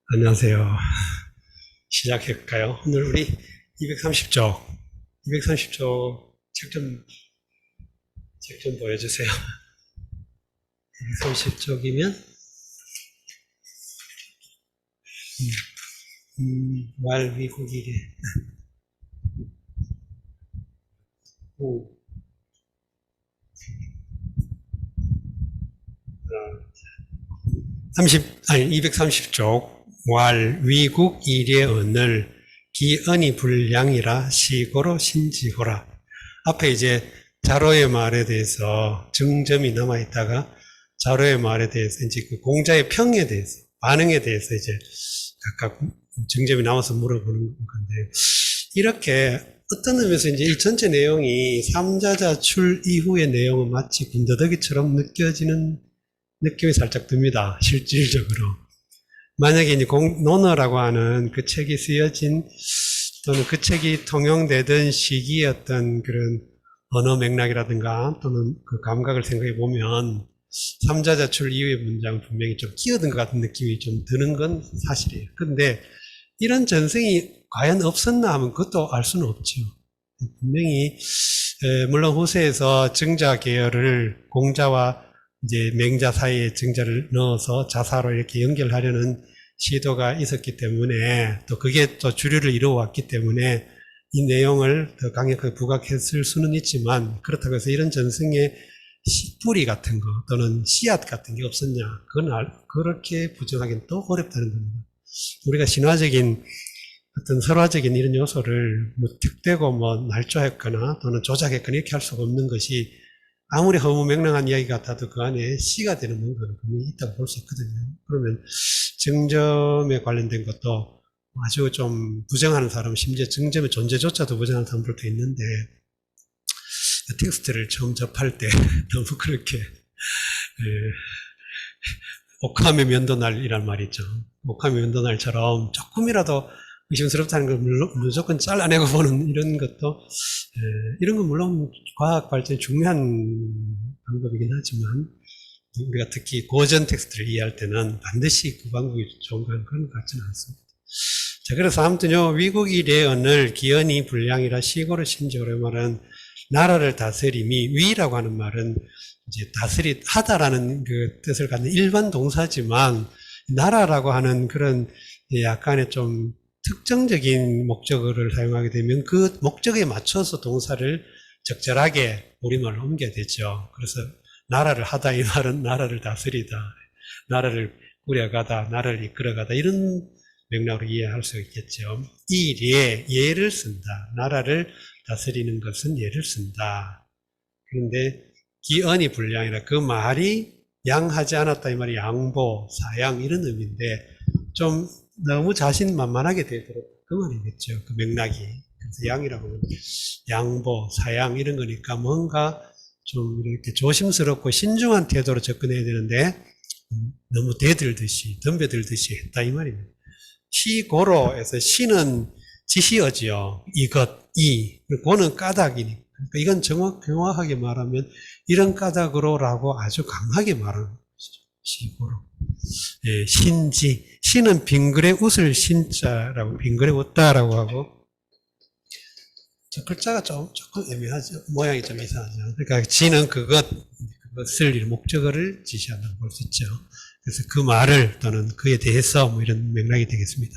안녕하세요. 시작할까요? 오늘 우리 230쪽, 230쪽 책 좀 보여주세요. 230쪽이면, 말 미국이게. 230쪽, 왈 위국 이래 언을 기언이 불량이라 시고로 신지호라. 앞에 이제 자로의 말에 대해서 증점이 남아있다가 자로의 말에 대해서 이제 그 공자의 평에 대해서, 반응에 대해서 이제 각각 증점이 나와서 물어보는 건데, 이렇게 어떤 의미에서 이제 이 전체 내용이 삼자자출 이후의 내용은 마치 군더더기처럼 느껴지는 느낌이 살짝 듭니다. 실질적으로. 만약에 이제 논어라고 하는 그 책이 쓰여진 또는 그 책이 통용되던 시기의 어떤 그런 언어 맥락이라든가 또는 그 감각을 생각해 보면 삼자자출 이후의 문장은 분명히 좀 끼어든 것 같은 느낌이 좀 드는 건 사실이에요. 그런데 이런 전승이 과연 없었나 하면 그것도 알 수는 없죠. 분명히 물론 후세에서 증자 계열을 공자와 이제 맹자 사이에 증자를 넣어서 자사로 이렇게 연결하려는 시도가 있었기 때문에 또 그게 또 주류를 이루어왔기 때문에 이 내용을 더 강력하게 부각했을 수는 있지만 그렇다고 해서 이런 전승의 뿌리 같은 거 또는 씨앗 같은 게 없었냐 그건 그렇게 부정하기는 또 어렵다는 겁니다. 우리가 신화적인 어떤 설화적인 이런 요소를 뭐 특대고 뭐 날조했거나 또는 조작했거나 이렇게 할 수가 없는 것이 아무리 허무맹랑한 이야기 같아도 그 안에 씨가 되는 뭔가는 분명히 있다고 볼 수 있거든요. 그러면 정점에 관련된 것도 아주 좀 부정하는 사람, 심지어 정점의 존재조차도 부정하는 사람들도 있는데 텍스트를 처음 접할 때 너무 그렇게 옥함의 면도날이란 말이죠. 옥함의 면도날처럼 조금이라도 의심스럽다는 걸 무조건 잘라내고 보는 이런 것도 이런 건 물론 과학 발전의 중요한 방법이긴 하지만 우리가 특히 고전 텍스트를 이해할 때는 반드시 그 방법이 좋은 그런 것 같지는 않습니다. 자, 그래서 아무튼요, 위국이 레언을 기언이 불량이라 시고를 심지어로 말은 나라를 다스림이 위라고 하는 말은 이제 하다라는 그 뜻을 갖는 일반 동사지만 나라라고 하는 그런 약간의 좀 특정적인 목적어를 사용하게 되면 그 목적에 맞춰서 동사를 적절하게 우리말로 옮겨야 되죠. 그래서 나라를 하다 이 말은 나라를 다스리다, 나라를 꾸려가다, 나라를 이끌어가다 이런 맥락으로 이해할 수 있겠죠. 이 예를 쓴다. 나라를 다스리는 것은 예를 쓴다. 그런데 기언이 불량이라 그 말이 양하지 않았다 이 말이 양보, 사양 이런 의미인데 좀 너무 자신만만하게 되도록 그 말이겠죠. 그 맥락이. 그래서 양이라고 하면 양보, 사양 이런 거니까 뭔가 좀 이렇게 조심스럽고 신중한 태도로 접근해야 되는데 너무 대들듯이 덤벼들듯이 했다 이 말입니다. 시고로에서 시는 지시어지요. 이것, 고는 까닭이니까. 그러니까 이건 정확하게 말하면 이런 까닭으로라고 아주 강하게 말하는 것이죠. 시고로. 예, 신지. 신은 빙글에 웃을 신자라고, 빙글에 웃다라고 하고, 저 글자가 조금 애매하죠. 모양이 좀 이상하죠. 그러니까 지는 그것을, 목적어를 지시한다고 볼 수 있죠. 그래서 그 말을 또는 그에 대해서 뭐 이런 맥락이 되겠습니다.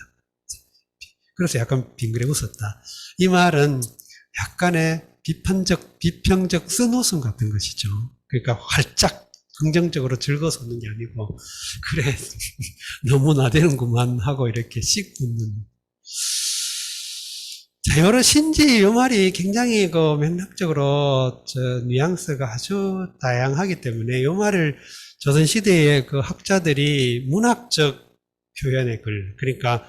그래서 약간 빙글에 웃었다. 이 말은 약간의 비평적 쓴웃음 같은 것이죠. 그러니까 활짝 긍정적으로 즐거워서 웃는 게 아니고 그래 너무 나대는구만 하고 이렇게 씩 웃는. 자, 요런 신지 요 말이 굉장히 그 맥락적으로 뉘앙스가 아주 다양하기 때문에 요 말을 조선시대의 그 학자들이 문학적 표현의 글, 그러니까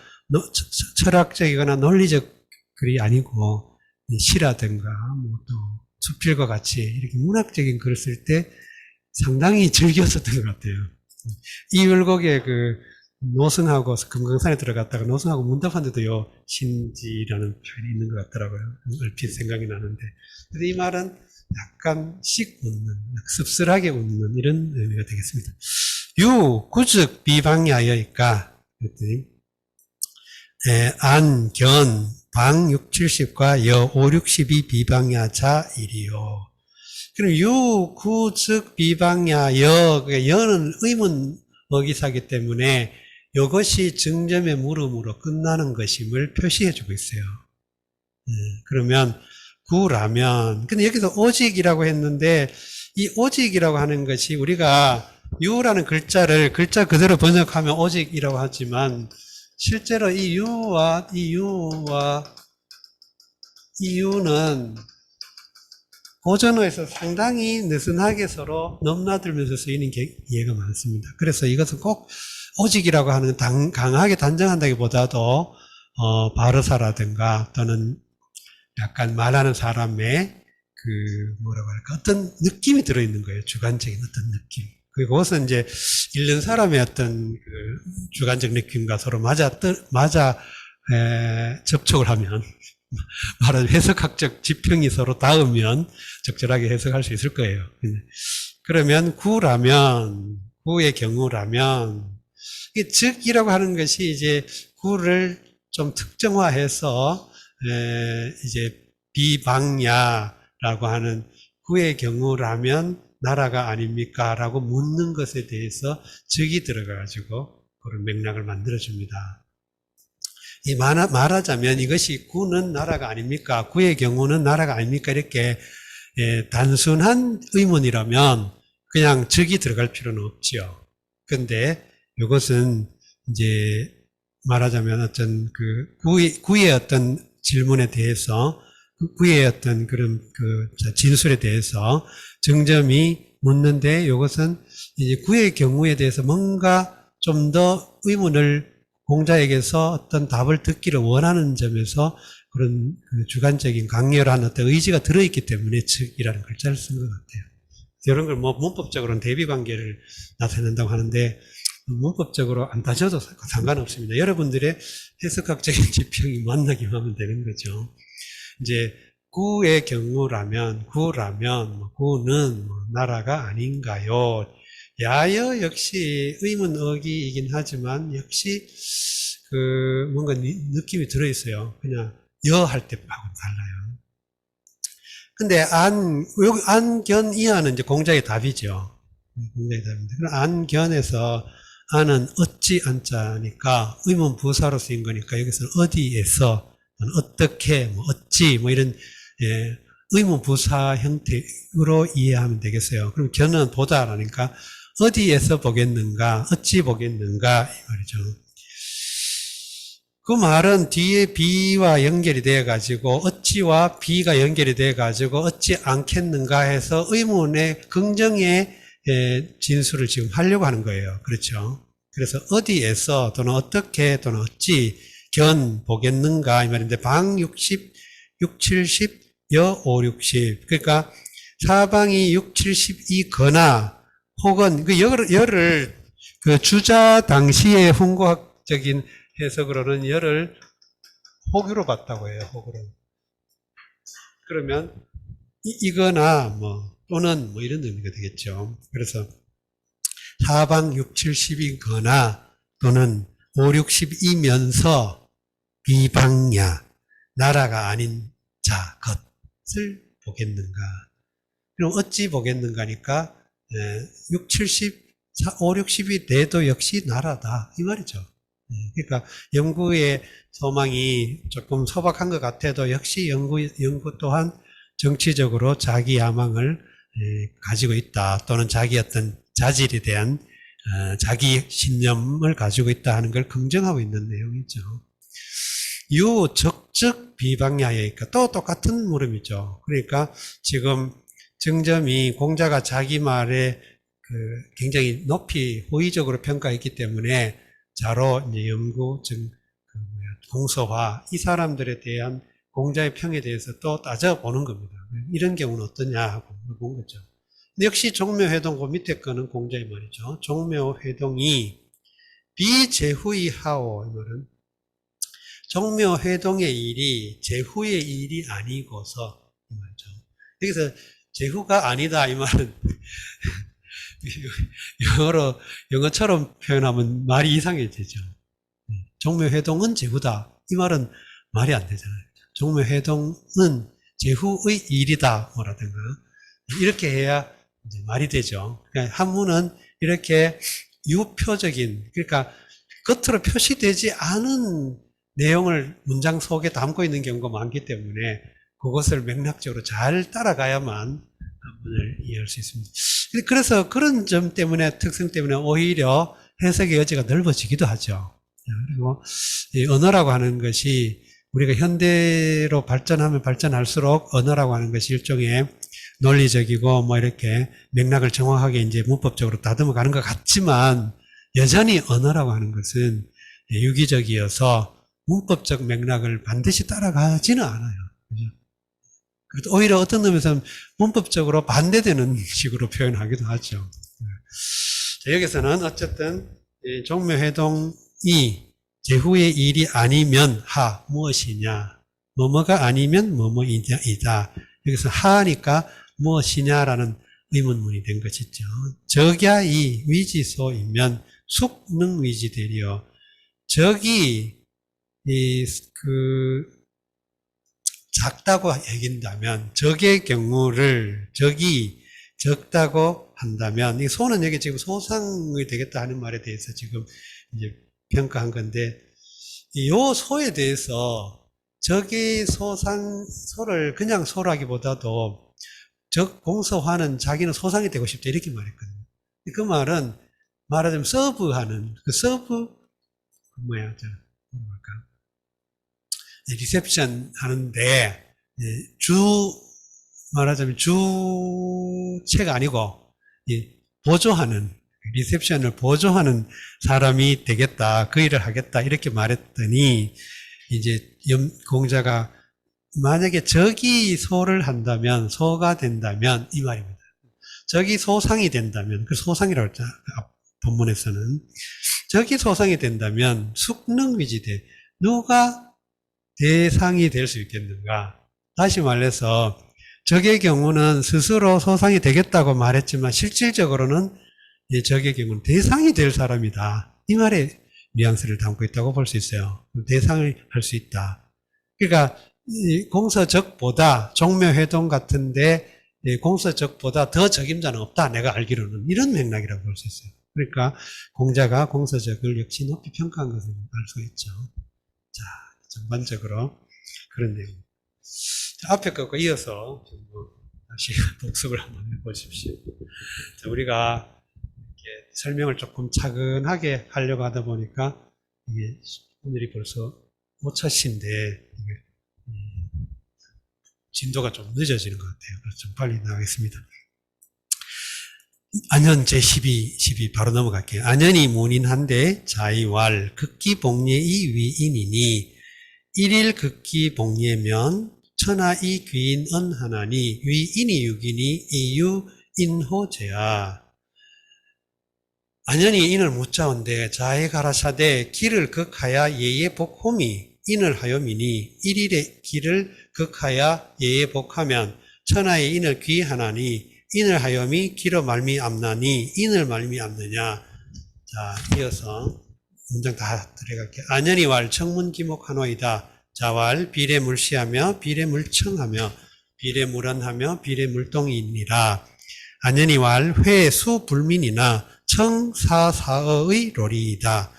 철학적이거나 논리적 글이 아니고 시라든가 뭐 또 수필과 같이 이렇게 문학적인 글을 쓸 때 상당히 즐겨 썼던 것 같아요. 이율곡의 그 노승하고 금강산에 들어갔다가 노승하고 문답한 데도 신지라는 표현이 있는 것 같더라고요. 얼핏 생각이 나는데. 그래서 이 말은 약간 씩 웃는, 씁쓸하게 웃는 이런 의미가 되겠습니다. 구즉 비방야여이까 그랬더니 안, 견, 방 6, 70과 여 5, 60이 비방야 자 일이요. 그럼 유, 구, 즉, 비방야, 여, 여는 의문 어기사기 때문에 이것이 증점의 물음으로 끝나는 것임을 표시해주고 있어요. 그러면 구라면, 근데 여기서 오직이라고 했는데 이 오직이라고 하는 것이 우리가 유라는 글자를 글자 그대로 번역하면 오직이라고 하지만 실제로 이 유와 이 유는 고전어에서 상당히 느슨하게 서로 넘나들면서 쓰이는 예가 많습니다. 그래서 이것은 꼭 오직이라고 하는 강하게 단정한다기보다도 바르사라든가 또는 약간 말하는 사람의 뭐라고 할까 어떤 느낌이 들어있는 거예요. 주관적인 어떤 느낌. 그리고 그것은 이제 읽는 사람의 어떤 주관적 느낌과 서로 맞아 접촉을 하면 말하자면 해석학적 지평이 서로 닿으면 적절하게 해석할 수 있을 거예요. 그러면 구의 경우라면 이 즉이라고 하는 것이 이제 구를 좀 특정화해서 이제 비방야라고 하는 구의 경우라면 나라가 아닙니까? 라고 묻는 것에 대해서 즉이 들어가가지고 그런 맥락을 만들어줍니다. 말하자면 이것이 구는 나라가 아닙니까? 구의 경우는 나라가 아닙니까? 이렇게 단순한 의문이라면 그냥 즉이 들어갈 필요는 없지요. 근데 이것은 이제 말하자면 어떤 구의 어떤 질문에 대해서 구의 어떤 그런 진술에 대해서 정점이 묻는데 이것은 이제 구의 경우에 대해서 뭔가 좀 더 의문을 공자에게서 어떤 답을 듣기를 원하는 점에서 그런 주관적인 강렬한 어떤 의지가 들어있기 때문에 즉이라는 글자를 쓴 것 같아요. 이런 걸 문법적으로는 대비관계를 나타낸다고 하는데 문법적으로 안 따져도 상관없습니다. 여러분들의 해석학적인 지평이 맞나기만 하면 되는 거죠. 이제 구의 경우라면 구는 나라가 아닌가요? 야여 역시 의문어기이긴 하지만 역시 뭔가 느낌이 들어있어요. 그냥 여 할 때하고는 달라요. 근데 안견 이하는 이제 공자의 답이죠. 공자의 답입니다. 그럼 안견에서 안은 어찌 안자니까 의문 부사로 쓰인 거니까 여기서는 어디에서 어떻게 어찌 이런 의문 부사 형태로 이해하면 되겠어요. 그럼 견은 보다라니까 어디에서 보겠는가, 어찌 보겠는가 이 말이죠. 그 말은 뒤에 비와 연결이 되어 가지고 어찌와 비가 연결이 되어 가지고 어찌 않겠는가 해서 의문의 긍정의 진술을 지금 하려고 하는 거예요. 그렇죠? 그래서 어디에서 또는 어떻게 또는 어찌 견 보겠는가 이 말인데 방 60, 6, 70, 여 5, 60 그러니까 사방이 6, 70이거나 혹은 여를 주자 당시의 훈고학적인 해석으로는 여를 호규로 봤다고 해요. 호규로. 그러면 이거나 또는 이런 의미가 되겠죠. 그래서 사방 6, 70이거나 또는 5, 60이면서 비방야 나라가 아닌 자 것을 보겠는가. 그럼 어찌 보겠는가니까 6, 70, 5, 60이 돼도 역시 나라다 이 말이죠. 그러니까 연구의 소망이 조금 소박한 것 같아도 역시 연구 또한 정치적으로 자기 야망을 가지고 있다 또는 자기 어떤 자질에 대한 자기 신념을 가지고 있다 하는 걸 긍정하고 있는 내용이죠. 유 적적 비방야이니까 또 똑같은 물음이죠. 그러니까 지금 정점이 공자가 자기 말에 굉장히 높이 호의적으로 평가했기 때문에 자로 이제 연구, 공소화 이 사람들에 대한 공자의 평에 대해서 또 따져보는 겁니다. 이런 경우는 어떠냐 하고 물어본 거죠. 역시 종묘회동 그 밑에 거는 공자의 말이죠. 종묘회동이 비제후이하오 이 말은 종묘회동의 일이 제후의 일이 아니고서 이 말이죠. 여기서 제후가 아니다 이 말은 영어처럼 표현하면 말이 이상해지죠. 종묘회동은 제후다. 이 말은 말이 안 되잖아요. 종묘회동은 제후의 일이다. 뭐라든가. 이렇게 해야 이제 말이 되죠. 그러니까 한문은 이렇게 유표적인, 그러니까 겉으로 표시되지 않은 내용을 문장 속에 담고 있는 경우가 많기 때문에 그것을 맥락적으로 잘 따라가야만 한문을 이해할 수 있습니다. 그래서 그런 점 때문에, 특성 때문에 오히려 해석의 여지가 넓어지기도 하죠. 그리고 이 언어라고 하는 것이 우리가 현대로 발전하면 발전할수록 언어라고 하는 것이 일종의 논리적이고 뭐 이렇게 맥락을 정확하게 이제 문법적으로 다듬어 가는 것 같지만 여전히 언어라고 하는 것은 유기적이어서 문법적 맥락을 반드시 따라가지는 않아요. 그죠? 오히려 어떤 점에서는 문법적으로 반대되는 식으로 표현하기도 하죠. 여기서는 어쨌든 종묘회동이 제후의 일이 아니면 무엇이냐, 뭐뭐가 아니면 뭐뭐이다. 여기서 하니까 무엇이냐라는 의문문이 된 것이죠. 적야 이 위지소이면 숙능위지되리요. 적이 작다고 여긴다면, 적의 경우를 적이 적다고 한다면, 이 소는 여기 지금 소상이 되겠다 하는 말에 대해서 지금 이제 평가한 건데, 요 소에 대해서 적의 소를 그냥 소라기보다도 적 공서화는 자기는 소상이 되고 싶다 이렇게 말했거든요. 그 말은 말하자면 서브하는 그 서브 리셉션 하는데 말하자면 주체가 아니고 보조하는 리셉션을 보조하는 사람이 되겠다, 그 일을 하겠다 이렇게 말했더니 이제 공자가 만약에 적이 소를 한다면 소가 된다면 이 말입니다. 적이 소상이 된다면 그 소상이라고 했죠. 본문에서는 적이 소상이 된다면 숙능위지대 누가 대상이 될 수 있겠는가? 다시 말해서 적의 경우는 스스로 소상이 되겠다고 말했지만 실질적으로는 적의 경우는 대상이 될 사람이다. 이 말에 뉘앙스를 담고 있다고 볼 수 있어요. 대상을 할 수 있다. 그러니까 공서적보다 종묘회동 같은데 공서적보다 더 적임자는 없다. 내가 알기로는 이런 맥락이라고 볼 수 있어요. 그러니까 공자가 공서적을 역시 높이 평가한 것을 알 수 있죠. 자, 전반적으로 그런 내용. 앞에 것과 이어서 다시 복습을 한번 해보십시오. 자, 우리가 이렇게 설명을 조금 차근하게 하려고 하다 보니까 이게 오늘이 벌써 5차시인데 진도가 좀 늦어지는 것 같아요. 그래서 좀 빨리 나가겠습니다. 안현 제12 바로 넘어갈게요. 안현이 문인한데 자이왈 극기복례이 위인이니 일일 극기복례면 천하이 귀인 언하나니 위인이 육이니 이유 인호제야. 안현이 인을 묻자온데 자에 가라사대 길을 극하야 예에 복홈이 인을 하여미니 일일의 길을 극하야 예에 복하면 천하의 인을 귀하나니 인을 하여미 길어 말미암나니 인을 말미암느냐. 자, 이어서 문장 다 들어갈게요. 안현이 왈 청문기목하노이다. 자왈 비례물시하며 비례물청하며 비례물언하며 비례물동이니라. 안현이 왈 회수불민이나 청사사의 롤이이다.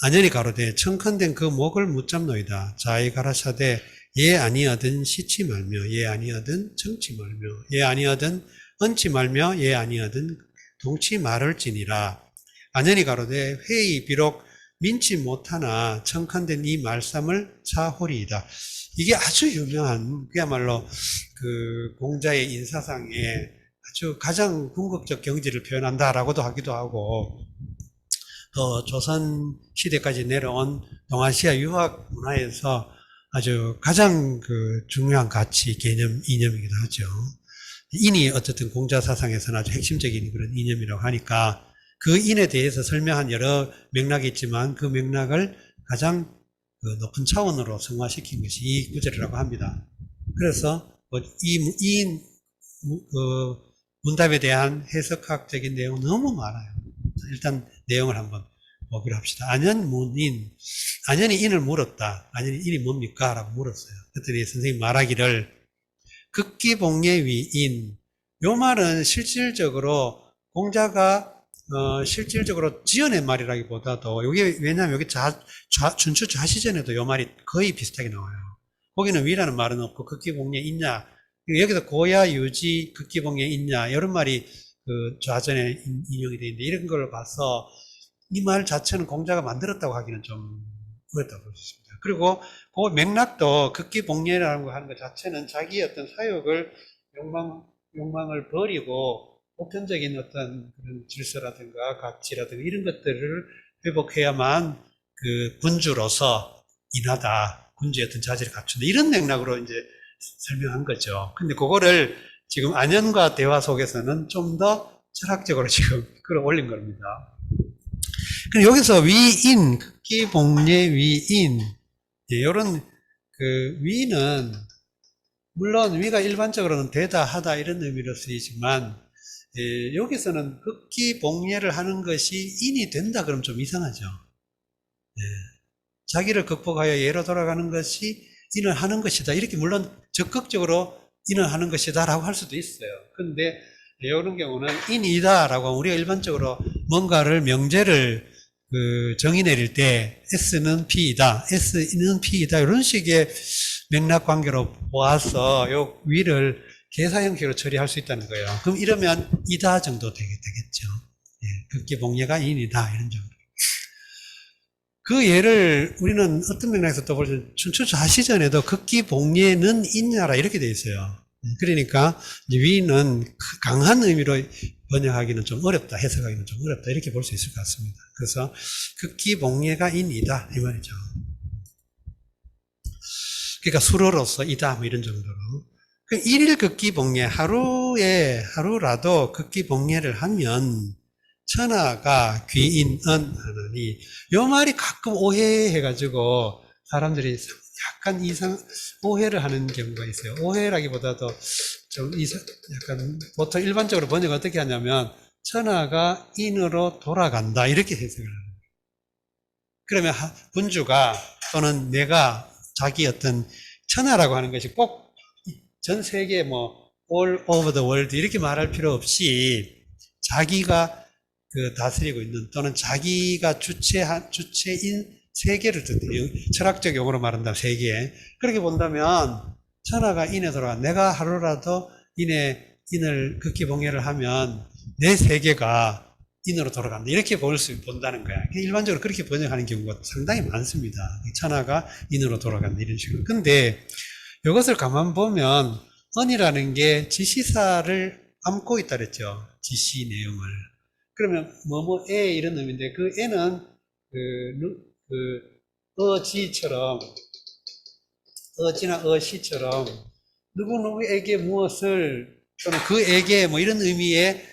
안현이 가로되 청컨된 그 목을 묻잡노이다. 자의 가라사대 예 아니어든 시치 말며 예 아니어든 청치 말며 예 아니어든 언치 말며 예 아니어든 동치 말을지니라. 안현이 가로되 회의 비록 민치 못하나 청컨된 이 말씀을 사홀이이다. 이게 아주 유명한 그야말로 그 공자의 인사상에 아주 가장 궁극적 경지를 표현한다라고도 하기도 하고 또 조선 시대까지 내려온 동아시아 유학 문화에서 아주 가장 그 중요한 가치, 개념, 이념이기도 하죠. 인이 어쨌든 공자 사상에서는 아주 핵심적인 그런 이념이라고 하니까 그 인에 대해서 설명한 여러 맥락이 있지만 그 맥락을 가장 높은 차원으로 승화시킨 것이 이 구절이라고 합니다. 그래서 이 문답에 대한 해석학적인 내용은 너무 많아요. 일단 내용을 한번 보기로 합시다. 안연문인. 안연이 인을 물었다. 안연이 인이 뭡니까? 라고 물었어요. 그랬더니 선생님 말하기를 극기봉례 위인. 요 말은 실질적으로 공자가 실질적으로 지어낸 말이라기보다도 이게 왜냐하면 여기 춘추 좌시전에도 요 말이 거의 비슷하게 나와요. 거기는 위라는 말은 없고 극기봉례 있냐. 여기서 고야 유지 극기봉례 있냐 이런 말이 그 좌전에 인용이 되어 있는데 이런 걸 봐서 이 말 자체는 공자가 만들었다고 하기는 좀 어렵다고 볼 수 있습니다. 그리고 그 맥락도 극기봉례라는 거 하는 것 자체는 자기의 어떤 사욕을 욕망을 버리고 보편적인 어떤 그런 질서라든가 가치라든가 이런 것들을 회복해야만 그 군주로서 인하다. 군주의 어떤 자질을 갖춘다. 이런 맥락으로 이제 설명한 거죠. 근데 그거를 지금 안연과 대화 속에서는 좀 더 철학적으로 지금 끌어올린 겁니다. 근데 여기서 위인, 극기봉례 위인, 이런 그 위는 물론 위가 일반적으로는 되다 하다 이런 의미로 쓰이지만 여기서는 극기봉례를 하는 것이 인이 된다 그러면 좀 이상하죠. 자기를 극복하여 예로 돌아가는 것이 인을 하는 것이다. 이렇게 물론 적극적으로 인을 하는 것이다 라고 할 수도 있어요. 그런데 이런 경우는 인이다 라고 우리가 일반적으로 뭔가를 명제를 정의 내릴 때 S는 P이다, S는 P이다 이런 식의 맥락 관계로 보아서 요 위를 계사 형식으로 처리할 수 있다는 거예요. 그럼 이러면 이다 정도 되겠죠. 극기봉례가 인이다 이런 정도. 그 예를 우리는 어떤 맥락에서 떠보면 춘추 좌시전에도 극기봉례는 인야라 이렇게 되어 있어요. 그러니까 위는 강한 의미로 번역하기는 좀 어렵다, 해석하기는 좀 어렵다 이렇게 볼 수 있을 것 같습니다. 그래서 극기봉례가 인이다 이 말이죠. 그러니까 수로로서 이다 뭐 이런 정도로. 일일 극기봉례 하루라도 극기봉례를 하면 천하가 귀인은 하나니 요 말이 가끔 오해해가지고 사람들이 약간 오해를 하는 경우가 있어요. 오해라기보다도 좀 약간 보통 일반적으로 번역 어떻게 하냐면 천하가 인으로 돌아간다 이렇게 해석을 합니다. 그러면 군주가 또는 내가 자기 어떤 천하라고 하는 것이 꼭 전 세계 all over the world 이렇게 말할 필요 없이 자기가 다스리고 있는 또는 자기가 주체인 세계를 뜻해요. 철학적 용어로 말한다면 세계. 그렇게 본다면 천하가 인에 돌아가 내가 하루라도 인을 극기봉례를 하면 내 세계가 인으로 돌아간다. 이렇게 본다는 거야. 일반적으로 그렇게 번역하는 경우가 상당히 많습니다. 천하가 인으로 돌아간다. 이런 식으로. 근데 이것을 가만 보면 언이라는 게 지시사를 안고 있다 그랬죠. 지시 내용을. 그러면 뭐뭐에 이런 의미인데 그 애는 어지처럼 어지나 어시처럼 누구누구에게 무엇을 또는 그에게 뭐 이런 의미의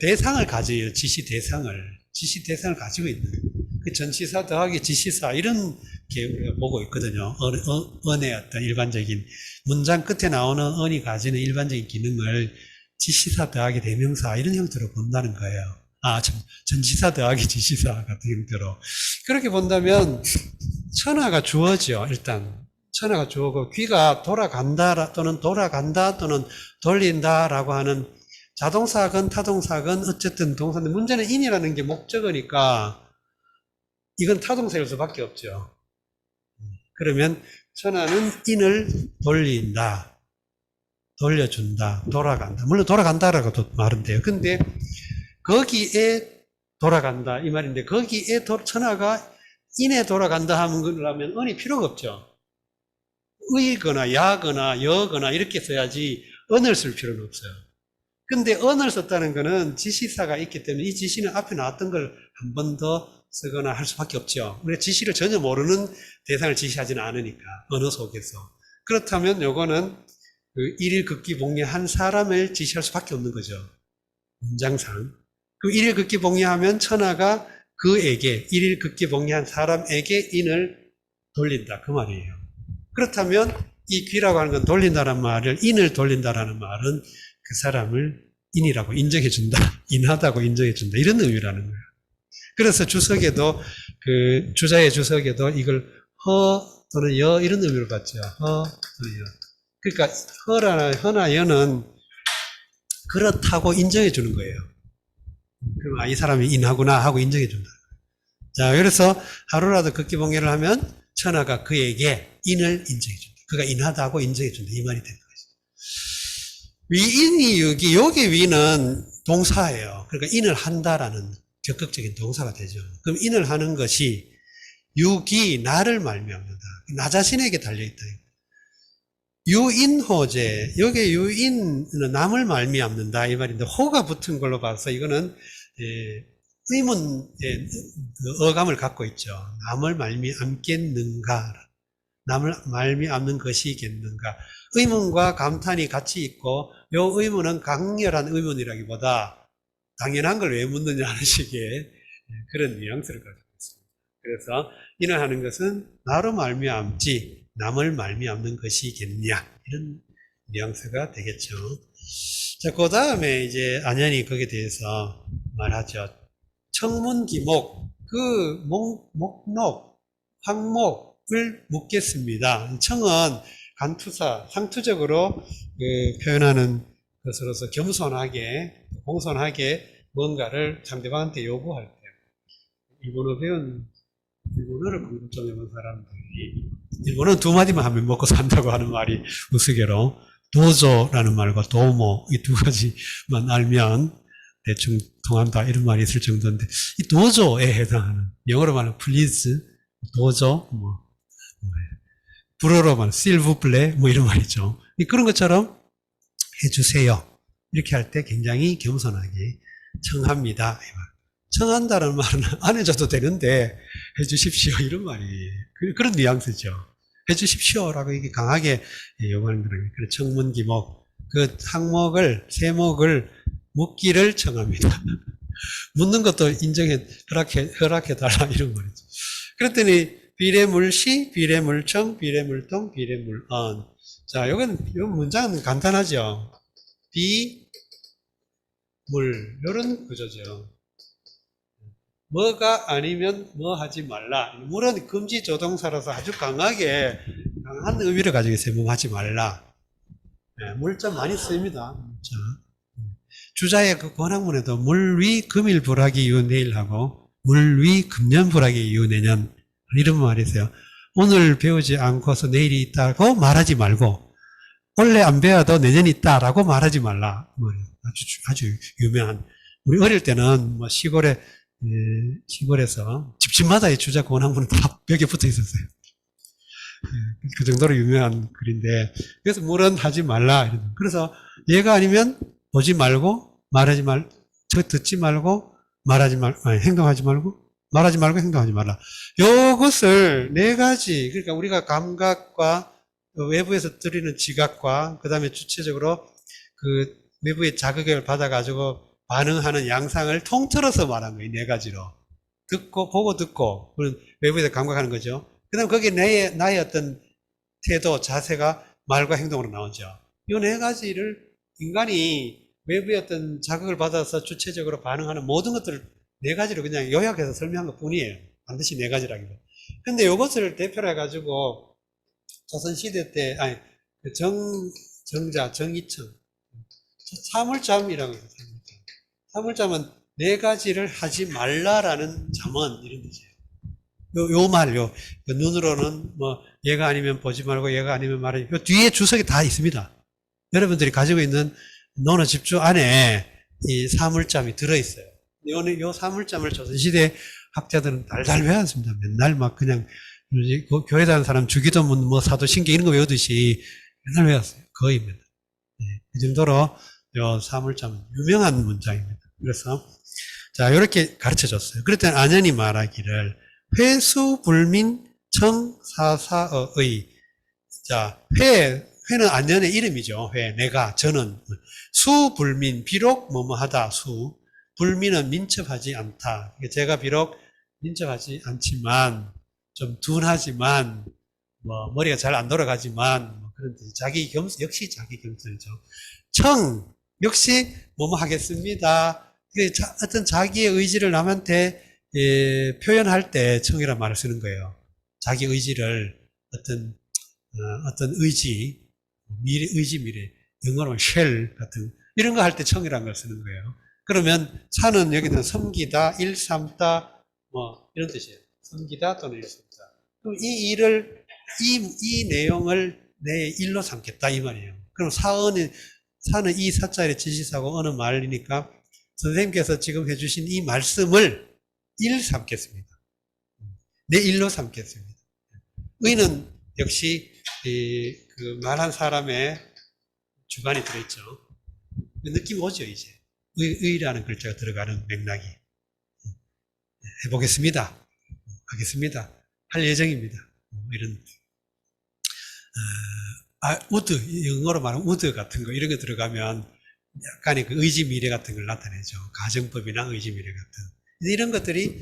대상을 가져요. 지시 대상을 가지고 있는 그 전치사 더하기 지시사 이런 게 우리가 보고 있거든요. 언의 어떤 일반적인 문장 끝에 나오는 언이 가지는 일반적인 기능을 지시사 더하기 대명사 이런 형태로 본다는 거예요. 전치사 더하기 지시사 같은 형태로. 그렇게 본다면 천하가 주어죠. 일단 천하가 주어고 귀가 돌아간다 또는 돌린다라고 하는 자동사건 타동사건 어쨌든 동사인데 문제는 인이라는 게 목적어니까 이건 타동사일 수밖에 없죠. 그러면 천하는 인을 돌린다, 돌려준다, 돌아간다. 물론 돌아간다라고도 말은 돼요. 근데 거기에 돌아간다 이 말인데 거기에 천하가 인에 돌아간다 하면 은이 필요가 없죠. 의거나 야거나 여거나 이렇게 써야지 은을 쓸 필요는 없어요. 근데 은을 썼다는 거는 지시사가 있기 때문에 이 지시는 앞에 나왔던 걸 한 번 더 쓰거나 할 수밖에 없죠. 우리가 지시를 전혀 모르는 대상을 지시하지는 않으니까 언어 속에서. 그렇다면 요거는 일일 극기봉례 한 사람을 지시할 수밖에 없는 거죠. 문장상. 그 일일 극기봉례하면 천하가 그에게 일일 극기봉례한 사람에게 인을 돌린다 그 말이에요. 그렇다면 이 귀라고 하는 건 돌린다는 말을 인을 돌린다라는 말은 그 사람을 인이라고 인정해준다, 인하다고 인정해준다 이런 의미라는 거예요. 그래서 주석에도, 주자의 주석에도 이걸 허 또는 여 이런 의미로 봤죠. 허 또는 여. 그러니까 허나 여는 그렇다고 인정해 주는 거예요. 그럼 이 사람이 인하구나 하고 인정해 준다. 자, 그래서 하루라도 극기봉해를 하면 천하가 그에게 인을 인정해 준다. 그가 인하다고 인정해 준다. 이 말이 되는 거죠. 위인이 여기 위는 동사예요. 그러니까 인을 한다라는 적극적인 동사가 되죠. 그럼 인을 하는 것이 육이 나를 말미암는다. 나 자신에게 달려있다. 유인호제, 여기 유인은 남을 말미암는다 이 말인데 호가 붙은 걸로 봐서 이거는 의문의 어감을 갖고 있죠. 남을 말미암겠는가, 남을 말미암는 것이겠는가. 의문과 감탄이 같이 있고 요 의문은 강렬한 의문이라기보다 당연한 걸 왜 묻느냐 하는 식의 그런 뉘앙스를 가지고 있습니다. 그래서 이를 하는 것은 나로 말미암지 남을 말미암는 것이겠냐 이런 뉘앙스가 되겠죠. 자, 그 다음에 이제 안현이 거기에 대해서 말하죠. 청문기목, 목록, 항목을 묻겠습니다. 청은 간투사, 상투적으로 표현하는 것으로서 겸손하게, 공손하게 뭔가를 상대방한테 요구할 때, 일본어를 공부 좀 해본 사람들이, 일본어는 두 마디만 하면 먹고 산다고 하는 말이 우스개로, 도조라는 말과 도모, 이 두 가지만 알면 대충 통한다, 이런 말이 있을 정도인데, 이 도조에 해당하는, 영어로 말하면 please, 도조, 불어로 말하면 s'il-vous-plaît, 이런 말이죠. 그런 것처럼 해주세요. 이렇게 할 때 굉장히 겸손하게 청합니다. 청한다는 말은 안 해줘도 되는데 해주십시오 이런 말이 그런 뉘앙스죠. 해주십시오라고 이게 강하게 요구하는 거예요. 그래서 청문기목 그 항목을 세목을 묻기를 청합니다. 묻는 것도 허락해 달라 이런 말이죠. 그랬더니 비례물시, 비례물청, 비례물동, 비례물언. 자, 요 문장은 간단하죠. 이런 구조죠. 뭐가 아니면 뭐 하지 말라. 물은 금지 조동사라서 아주 강한 의미를 가지고 있어요. 뭐 하지 말라. 네, 물좀 많이 씁니다. 자, 주자의 그 권학문에도 물위 금일불하기 이후 내일하고 물위 금년불하기 이후 내년 이런 말이 있어요. 오늘 배우지 않고서 내일이 있다고 말하지 말고 원래 안 배워도 내년이 있다라고 말하지 말라. 아주 유명한. 우리 어릴 때는 시골에서 집집마다 이 주자 권학문은 다 벽에 붙어 있었어요. 그 정도로 유명한 글인데 그래서 물은 하지 말라. 그래서 얘가 아니면 보지 말고 듣지 말고 행동하지 말고 말하지 말고 행동하지 말라. 요것을 네 가지 그러니까 우리가 감각과 외부에서 들리는 지각과 그 다음에 주체적으로 그 외부의 자극을 받아가지고 반응하는 양상을 통틀어서 말한 거예요. 네 가지로. 보고 듣고, 외부에서 감각하는 거죠. 그 다음 거기에 나의 어떤 태도, 자세가 말과 행동으로 나오죠. 이 네 가지를 인간이 외부의 어떤 자극을 받아서 주체적으로 반응하는 모든 것들을 네 가지로 그냥 요약해서 설명한 것 뿐이에요. 반드시 네 가지라기보다. 근데 이것을 대표로 해가지고 조선시대 때, 정이청, 사물잠이라고 해서 사물잠은 네 가지를 하지 말라라는 잠언 이런 뜻이에요. 요 말요. 눈으로는 얘가 아니면 보지 말고 얘가 아니면 말하지. 요 뒤에 주석이 다 있습니다. 여러분들이 가지고 있는 논어 집주 안에 이 사물잠이 들어있어요. 요 사물잠을 조선시대 학자들은 달달 외웠습니다. 맨날 그냥 교회 다니는 사람 주기도문 사도신경 이런 거 외우듯이 맨날 외웠어요. 거의입니다. 네, 그 정도로 요 사물잠은 유명한 문장입니다. 그래서 자 이렇게 가르쳐 줬어요. 그랬더니 안현이 말하기를 회수불민 청사사의 자 회는 안현의 이름이죠. 내가 저는 수불민 비록 뭐뭐하다 불민은 민첩하지 않다. 제가 비록 민첩하지 않지만 좀 둔하지만 머리가 잘 안 돌아가지만 그런 역시 자기 겸손이죠. 역시 뭐뭐 하겠습니다. 어떤 자기의 의지를 남한테 표현할 때 청이란 말을 쓰는 거예요. 자기 의지를 어떤 의지, 미래, 영어로는 shall 같은, 이런 거 할 때 청이라는 걸 쓰는 거예요. 그러면 사는 여기는 섬기다, 일삼다, 뭐, 이런 뜻이에요. 섬기다 또는 일삼다. 그럼 이 내용을 내 일로 삼겠다, 이 말이에요. 그럼 사는 이 사자의 지시사고 어느 말이니까 선생님께서 지금 해주신 이 말씀을 일 삼겠습니다. 내 일로 삼겠습니다. 의는 역시 그 말한 사람의 주관이 들어있죠. 느낌 오죠, 이제. 의라는 글자가 들어가는 맥락이. 해보겠습니다. 하겠습니다. 할 예정입니다. 이런, 우드, 영어로 말하면 우드 같은 거, 이런 거 들어가면 약간의 그 의지 미래 같은 걸 나타내죠. 가정법이나 의지 미래 같은. 이런 것들이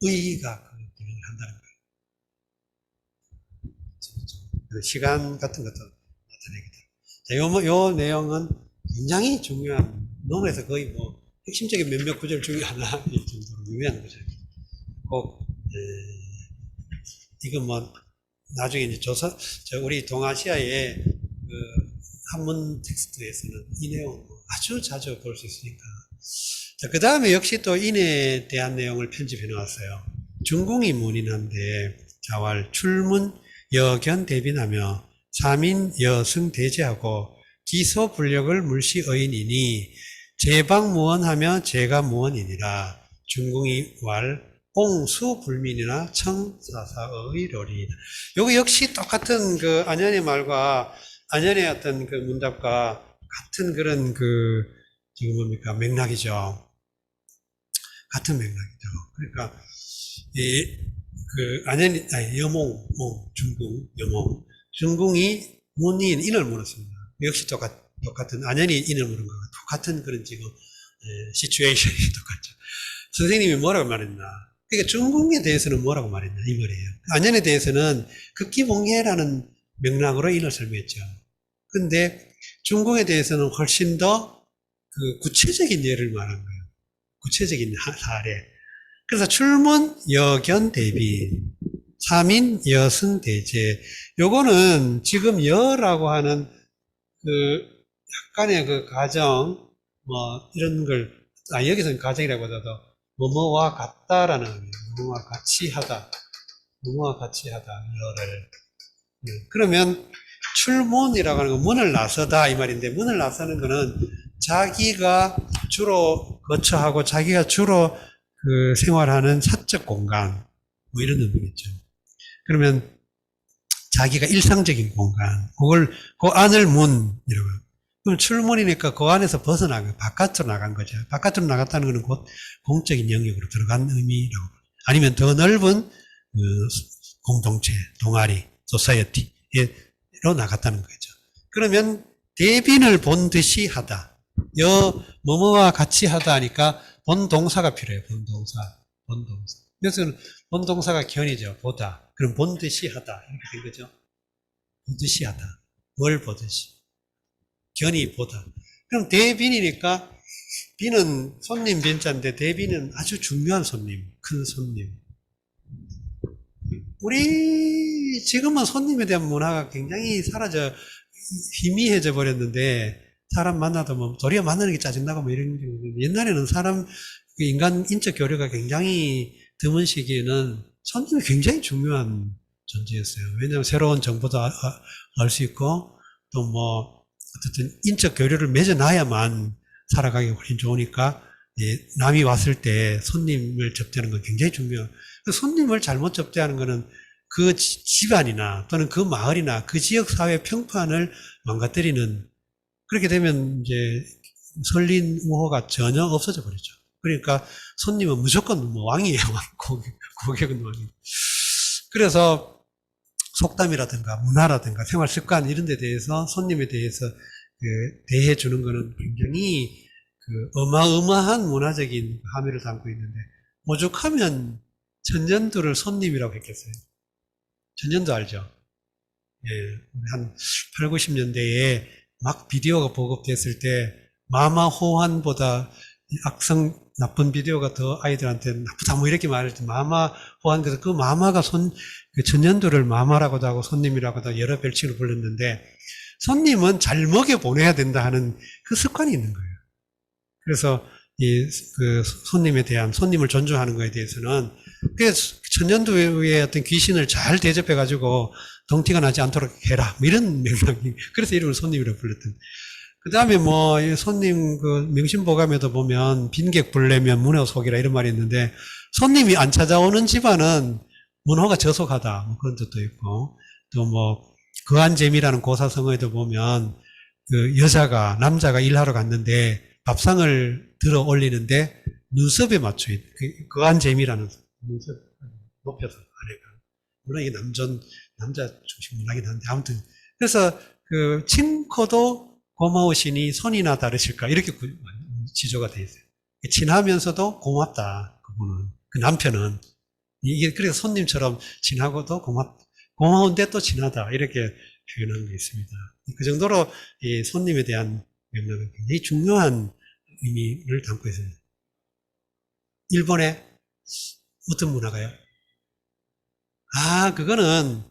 의의가 그 기능을 한다는 거예요. 시간 같은 것도 나타내게 돼요. 요 내용은 굉장히 중요한, 논문에서 거의 뭐 핵심적인 몇몇 구절 중에 하나일 정도로 유명한 거죠. 꼭 이건 뭐 나중에 이제 우리 동아시아의 그 한문 텍스트에서는 이 내용 아주 자주 볼 수 있으니까. 자, 그 다음에 역시 또 인에 대한 내용을 편집해 놓았어요. 중궁이 문인한데 자왈 출문 여견 대빈하며 삼인 여승 대제하고 기소 불력을 물시 어인이니 제방무언하며 제가무언이니라. 중궁이 왈 옹수 불민이나 청사사의 롤이. 요거 역시 똑같은 그 안현의 말과 안현의 어떤 그 문답과 같은 그런 지금 뭡니까 맥락이죠. 같은 맥락이죠. 그러니까 여몽, 여몽, 중궁이 문인 인을 물었습니다. 역시 똑같은 안현이 인을 물은 거고 똑같은 그런 지금 시츄에이션이 똑같죠. 선생님이 뭐라고 말했나? 그러니까 중궁에 대해서는 뭐라고 말했나 이 말이에요. 안현에 대해서는 극기봉해라는 맥락으로 인을 설명했죠. 근데 중궁에 대해서는 훨씬 더 그 구체적인 예를 말한 거예요. 구체적인 사례. 그래서 출문 여견 대빈, 삼인 여승 대제. 요거는 지금 여라고 하는 그 약간의 그 가정 뭐 이런 걸 여기서는 가정이라고 하더라도 뭐뭐와 같다라는 의미, 뭐뭐와 같이 하다, 뭐뭐와 같이 하다 여를. 그러면 출문이라고 하는 건 문을 나서다 이 말인데, 문을 나서는 거는 자기가 주로 거처하고 자기가 주로 그 생활하는 사적 공간 뭐 이런 의미겠죠. 그러면 자기가 일상적인 공간, 그 안을 문이라고. 그럼 출문이니까 그 안에서 벗어나고 바깥으로 나간 거죠. 바깥으로 나갔다는 것은 곧 공적인 영역으로 들어간 의미라고. 아니면 더 넓은 공동체, 동아리, 소사이어티로 나갔다는 거죠. 그러면 대빈을 본 듯이 하다. 뭐뭐와 같이 하다 하니까 본동사가 필요해요. 본동사. 그래서 본동사가 견이죠. 보다. 그럼 본 듯이 하다. 이렇게 된 거죠. 보듯이 하다. 뭘 보듯이. 견이 보다. 그럼 대빈이니까 빈은 손님 빈자인데 대빈은 아주 중요한 손님, 큰 손님. 우리 지금은 손님에 대한 문화가 굉장히 사라져 희미해져 버렸는데, 사람 만나도 뭐 도리어 만나는 게 짜증나고 뭐 이런 게, 옛날에는 인간 인적 교류가 굉장히 드문 시기에는 손님이 굉장히 중요한 존재였어요. 왜냐하면 새로운 정보도 알 수 있고 또 뭐 어쨌든 인적 교류를 맺어놔야만 살아가기 훨씬 좋으니까, 남이 왔을 때 손님을 접대하는 건 굉장히 중요해요. 손님을 잘못 접대하는 거는 그 집안이나 또는 그 마을이나 그 지역 사회 평판을 망가뜨리는, 그렇게 되면 이제 설린 우호가 전혀 없어져 버리죠. 그러니까 손님은 무조건 뭐 왕이에요. 고객은 왕이에요. 그래서 속담이라든가 문화라든가 생활 습관 이런 데 대해서 손님에 대해서 대해 주는 거는 굉장히 어마어마한 문화적인 함의를 담고 있는데, 오죽하면 천년두를 손님이라고 했겠어요. 천년두 알죠? 한 8, 90년대에 막 비디오가 보급됐을 때 마마호환보다 악성 나쁜 비디오가 더 아이들한테 나쁘다 뭐 이렇게 말할 때 마마 호한 그래서 그 마마가 그 전년도를 마마라고도 하고 손님이라고도 여러 별칭으로 불렀는데 손님은 잘 먹여 보내야 된다 하는 그 습관이 있는 거예요. 그래서 그 손님에 대한 손님을 존중하는 거에 대해서는 그 천년도의 어떤 귀신을 잘 대접해 가지고 덩티가 나지 않도록 해라 뭐 이런 맥락이 그래서 이름을 손님이라고 불렀던. 그 다음에 뭐 손님 그 명심보감에도 보면 빈객 불내면 문호 속이라 이런 말이 있는데 손님이 안 찾아오는 집안은 문호가 저속하다 뭐 그런 뜻도 있고 또 뭐 거한재미라는 고사성어에도 보면 그 남자가 일하러 갔는데 밥상을 들어 올리는데 눈썹에 맞춰 있는 거한재미라는 눈썹 높여서 아래가 물론 이게 남자 중심 문화긴 한데 아무튼 그래서 그 친커도 고마우시니 손이나 다르실까 이렇게 지조가 돼 있어요. 친하면서도 고맙다 그분은 그 남편은 이게 그래서 손님처럼 친하고도 고마운데 또 친하다 이렇게 표현한 게 있습니다. 그 정도로 이 손님에 대한 맥락은 굉장히 중요한 의미를 담고 있습니다. 일본에 어떤 문화가요? 그거는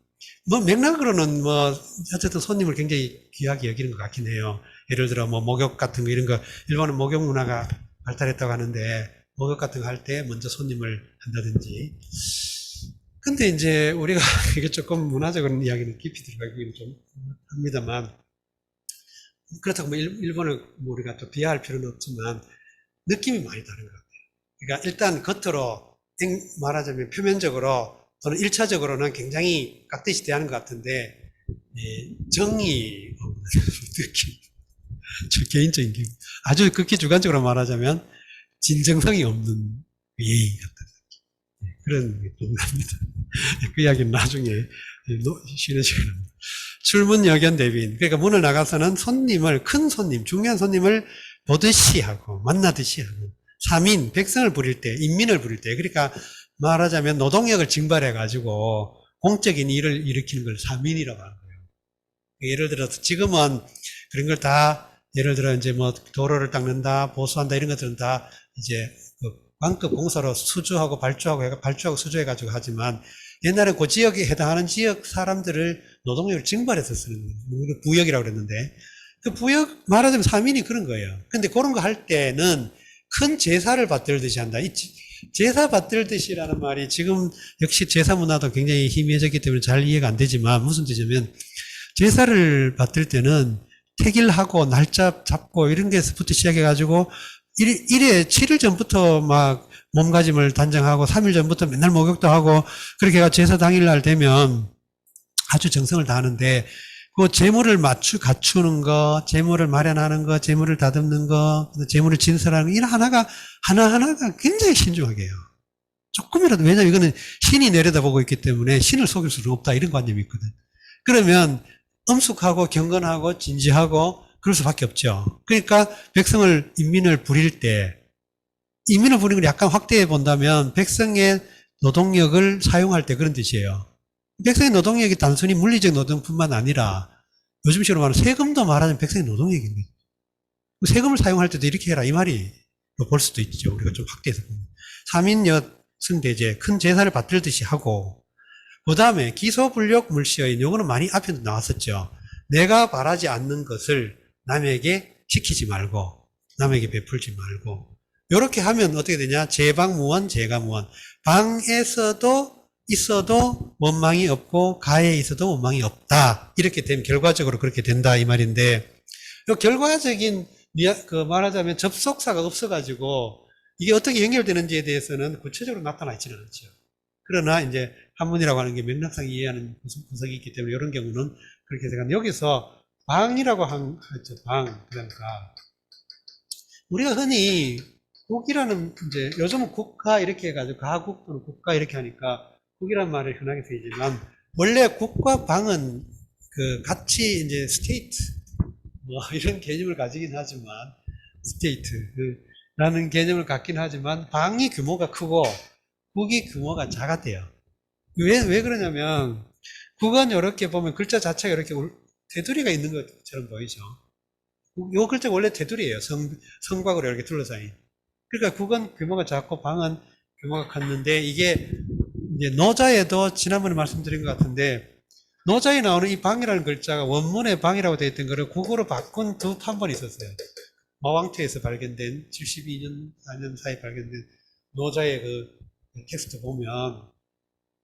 뭐 맥락으로는 뭐 어쨌든 손님을 굉장히 귀하게 여기는 것 같긴 해요. 예를 들어 뭐 목욕 같은 거 이런 거 일본은 목욕 문화가 발달했다고 하는데 목욕 같은 거 할 때 먼저 손님을 한다든지. 근데 이제 우리가 이게 조금 문화적인 이야기는 깊이 들어가기는 좀 합니다만 그렇다고 뭐 일본을 뭐 우리가 또 비하할 필요는 없지만 느낌이 많이 다른 것 같아요. 그러니까 일단 겉으로 말하자면 표면적으로 또는 1차적으로는 굉장히 깍듯이 대하는 것 같은데 정이 없는 느낌. 저 개인적인 기분. 아주 극히 주관적으로 말하자면 진정성이 없는 예의 같은 그런 느낌이 납니다. 그 이야기는 나중에 쉬는 시간에 출문 여견 대빈. 그러니까 문을 나가서는 큰 손님, 중요한 손님을 보듯이 하고 만나듯이 하고 사민, 백성을 부릴 때, 인민을 부릴 때 그러니까 말하자면 노동력을 징발해 가지고 공적인 일을 일으키는 걸 사민이라고 하는 거예요. 예를 들어서 지금은 그런 걸 다 예를 들어 이제 뭐 도로를 닦는다, 보수한다 이런 것들은 다 이제 그 관급 공사로 수주하고 발주하고 수주해 가지고 하지만 옛날에 그 지역에 해당하는 지역 사람들을 노동력을 징발해서 쓰는 거예요. 부역이라고 그랬는데 그 부역 말하자면 사민이 그런 거예요. 근데 그런 거 할 때는 큰 제사를 받들듯이 한다. 이 제사 받들듯이라는 말이 지금 역시 제사 문화도 굉장히 희미해졌기 때문에 잘 이해가 안 되지만 무슨 뜻이냐면 제사를 받들 때는 택일하고 날짜 잡고 이런 게부터 시작해가지고 7일 전부터 막 몸가짐을 단정하고 3일 전부터 맨날 목욕도 하고 그렇게 해가 제사 당일날 되면 아주 정성을 다하는데 그 재물을 갖추는 거, 재물을 마련하는 거, 재물을 다듬는 거, 재물을 진설하는 거, 이런 하나하나가 굉장히 신중하게 해요. 조금이라도, 왜냐면 이거는 신이 내려다보고 있기 때문에 신을 속일 수는 없다, 이런 관념이 있거든. 그러면 엄숙하고 경건하고 진지하고 그럴 수밖에 없죠. 그러니까 인민을 부릴 걸 약간 확대해 본다면 백성의 노동력을 사용할 때 그런 뜻이에요. 백성의 노동력이 단순히 물리적 노동뿐만 아니라 요즘식으로 말하면 세금도 말하자면 백성의 노동력입니다. 세금을 사용할 때도 이렇게 해라 이 말이 볼 수도 있죠. 우리가 좀 확대해서 보면. 삼인여 승대제 큰 제사를 받들듯이 하고 그 다음에 기소불력 물시여인 요거는 많이 앞에도 나왔었죠. 내가 바라지 않는 것을 남에게 시키지 말고 남에게 베풀지 말고 이렇게 하면 어떻게 되냐 제방무원 제가무원 방에서도 있어도 원망이 없고 가에 있어도 원망이 없다. 이렇게 되면 결과적으로 그렇게 된다 이 말인데 이 결과적인 말하자면 접속사가 없어가지고 이게 어떻게 연결되는지에 대해서는 구체적으로 나타나 있지는 않죠. 그러나 이제 한문이라고 하는 게 맥락상 이해하는 구석이 있기 때문에 이런 경우는 그렇게 생각합니다. 여기서 방이라고 하죠. 그러니까 우리가 흔히 국이라는 이제 요즘은 국가 이렇게 해가지고 가국 또는 국가 이렇게 하니까 국이라는 말을 흔하게 쓰이지만 원래 국과 방은 그 같이 이제 스테이트 뭐 이런 개념을 가지긴 하지만 스테이트라는 개념을 갖긴 하지만 방이 규모가 크고 국이 규모가 작았대요. 왜 그러냐면 국은 이렇게 보면 글자 자체가 이렇게 테두리가 있는 것처럼 보이죠. 요 글자가 원래 테두리예요. 성곽으로 이렇게 둘러싸인. 그러니까 국은 규모가 작고 방은 규모가 컸는데 이게 이제 노자에도 지난번에 말씀드린 것 같은데 노자에 나오는 이 방이라는 글자가 원문에 방이라고 되어 있던 거를 국어로 바꾼 두 판본이 있었어요. 마왕트에서 발견된 72년, 4년 사이에 발견된 노자의 그 텍스트 보면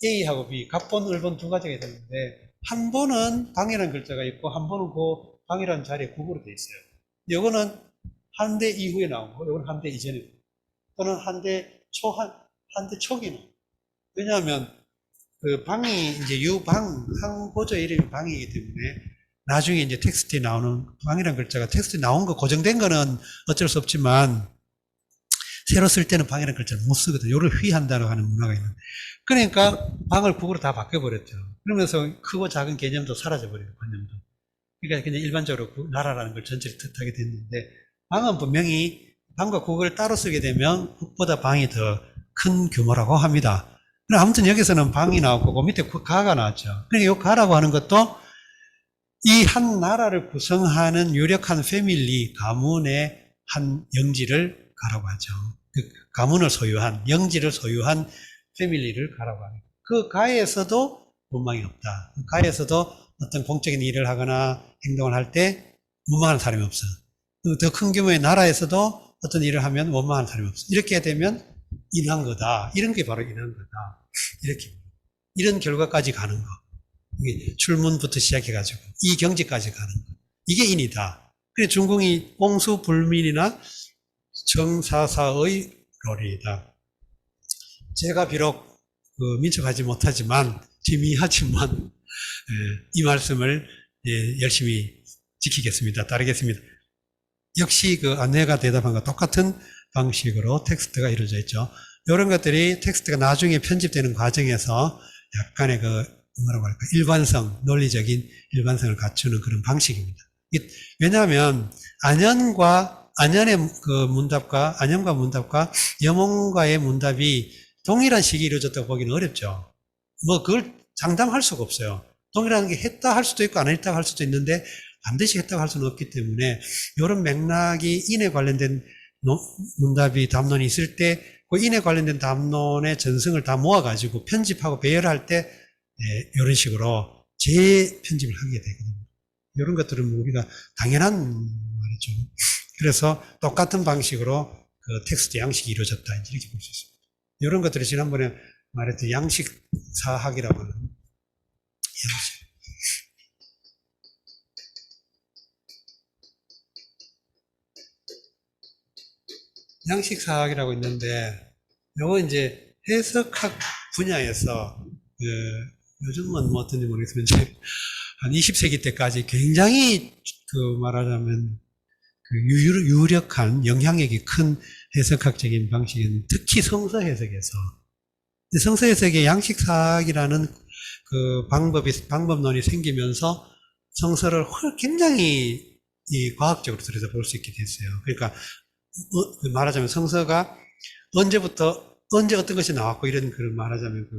A하고 B, 갑본, 을본 두 가지가 있었는데 한 번은 방이라는 글자가 있고 한 번은 그 방이라는 자리에 국어로 되어 있어요. 이거는 한대 이후에 나온 거, 이거는 한대 이전에 나온 거. 또는 한대 초기 나온 거. 왜냐하면 그 방이 이제 유방, 항보조 이름이 방이기 때문에 나중에 이제 텍스트에 나오는 방이라는 글자가 텍스트에 나온 거 고정된 거는 어쩔 수 없지만 새로 쓸 때는 방이라는 글자를 못 쓰거든요. 요를 휘한다고 하는 문화가 있는데. 그러니까 방을 국어로 다 바뀌어버렸죠. 그러면서 크고 작은 개념도 사라져버려요, 관념도. 그러니까 그냥 일반적으로 나라라는 걸 전체를 뜻하게 됐는데, 방은 분명히 방과 국어를 따로 쓰게 되면 국보다 방이 더 큰 규모라고 합니다. 아무튼 여기서는 방이 나왔고, 그 밑에 가가 나왔죠. 그러니까 이 가라고 하는 것도 이 한 나라를 구성하는 유력한 패밀리, 가문의 한 영지를 가라고 하죠. 그 가문을 소유한, 영지를 소유한 패밀리를 가라고 합니다. 그 가에서도 원망이 없다. 그 가에서도 어떤 공적인 일을 하거나 행동을 할 때 원망하는 사람이 없어. 더 큰 규모의 나라에서도 어떤 일을 하면 원망하는 사람이 없어. 이렇게 되면 인한 거다. 이런 게 바로 인한 거다. 이렇게. 이런 결과까지 가는 거. 출문부터 시작해가지고 이 경지까지 가는 거. 이게 인이다. 그래 중궁이 옹수불민이나 정사사의 롤이다. 제가 비록 민첩하지 못하지만 지미하지만 이 말씀을 열심히 지키겠습니다. 따르겠습니다. 역시 그 안내가 대답한 것 똑같은 방식으로 텍스트가 이루어져 있죠. 이런 것들이 텍스트가 나중에 편집되는 과정에서 약간의 그 뭐라고 할까 일관성, 논리적인 일관성을 갖추는 그런 방식입니다. 왜냐하면 안연의 그 문답과 안연과 문답과 염원과의 문답이 동일한 시기에 이루어졌다고 보기는 어렵죠. 뭐 그걸 장담할 수가 없어요. 동일한 게 했다 할 수도 있고 안 했다 할 수도 있는데 반드시 했다고 할 수는 없기 때문에 이런 맥락이 인에 관련된 문답이 담론이 있을 때 그 인에 관련된 담론의 전승을 다 모아가지고 편집하고 배열할 때 이런 식으로 재편집을 하게 되거든요. 이런 것들은 우리가 당연한 말이죠. 그래서 똑같은 방식으로 그 텍스트 양식이 이루어졌다 이렇게 볼 수 있습니다. 이런 것들이 지난번에 말했던 양식사학이라고 하는 양식. 양식사학이라고 있는데, 요거 이제 해석학 분야에서, 요즘은 뭐 어떤지 모르겠지만, 이제 한 20세기 때까지 굉장히 말하자면, 유력한 영향력이 큰 해석학적인 방식은 특히 성서 해석에서, 성서 해석의 양식사학이라는 방법론이 생기면서 성서를 굉장히 과학적으로 들여다 볼 수 있게 됐어요. 그러니까, 말하자면 성서가 언제 어떤 것이 나왔고 이런 말하자면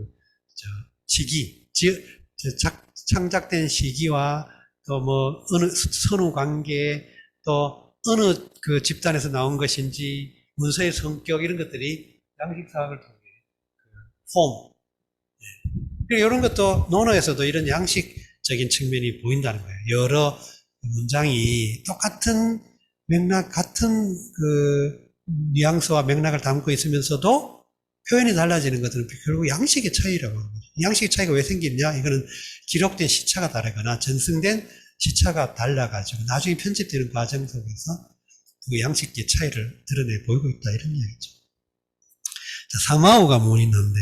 시기, 창작된 시기와 또 뭐 어느 선후 관계 또 어느 그 집단에서 나온 것인지 문서의 성격 이런 것들이 양식사학을 통해 폼 이런 것도 논어에서도 이런 양식적인 측면이 보인다는 거예요. 여러 문장이 똑같은 맥락 같은 뉘앙스와 맥락을 담고 있으면서도 표현이 달라지는 것들은 결국 양식의 차이라고 하는 거죠. 양식의 차이가 왜 생기느냐? 이거는 기록된 시차가 다르거나 전승된 시차가 달라가지고 나중에 편집되는 과정 속에서 그 양식의 차이를 드러내 보이고 있다 이런 이야기죠. 자, 사마오가 문인인데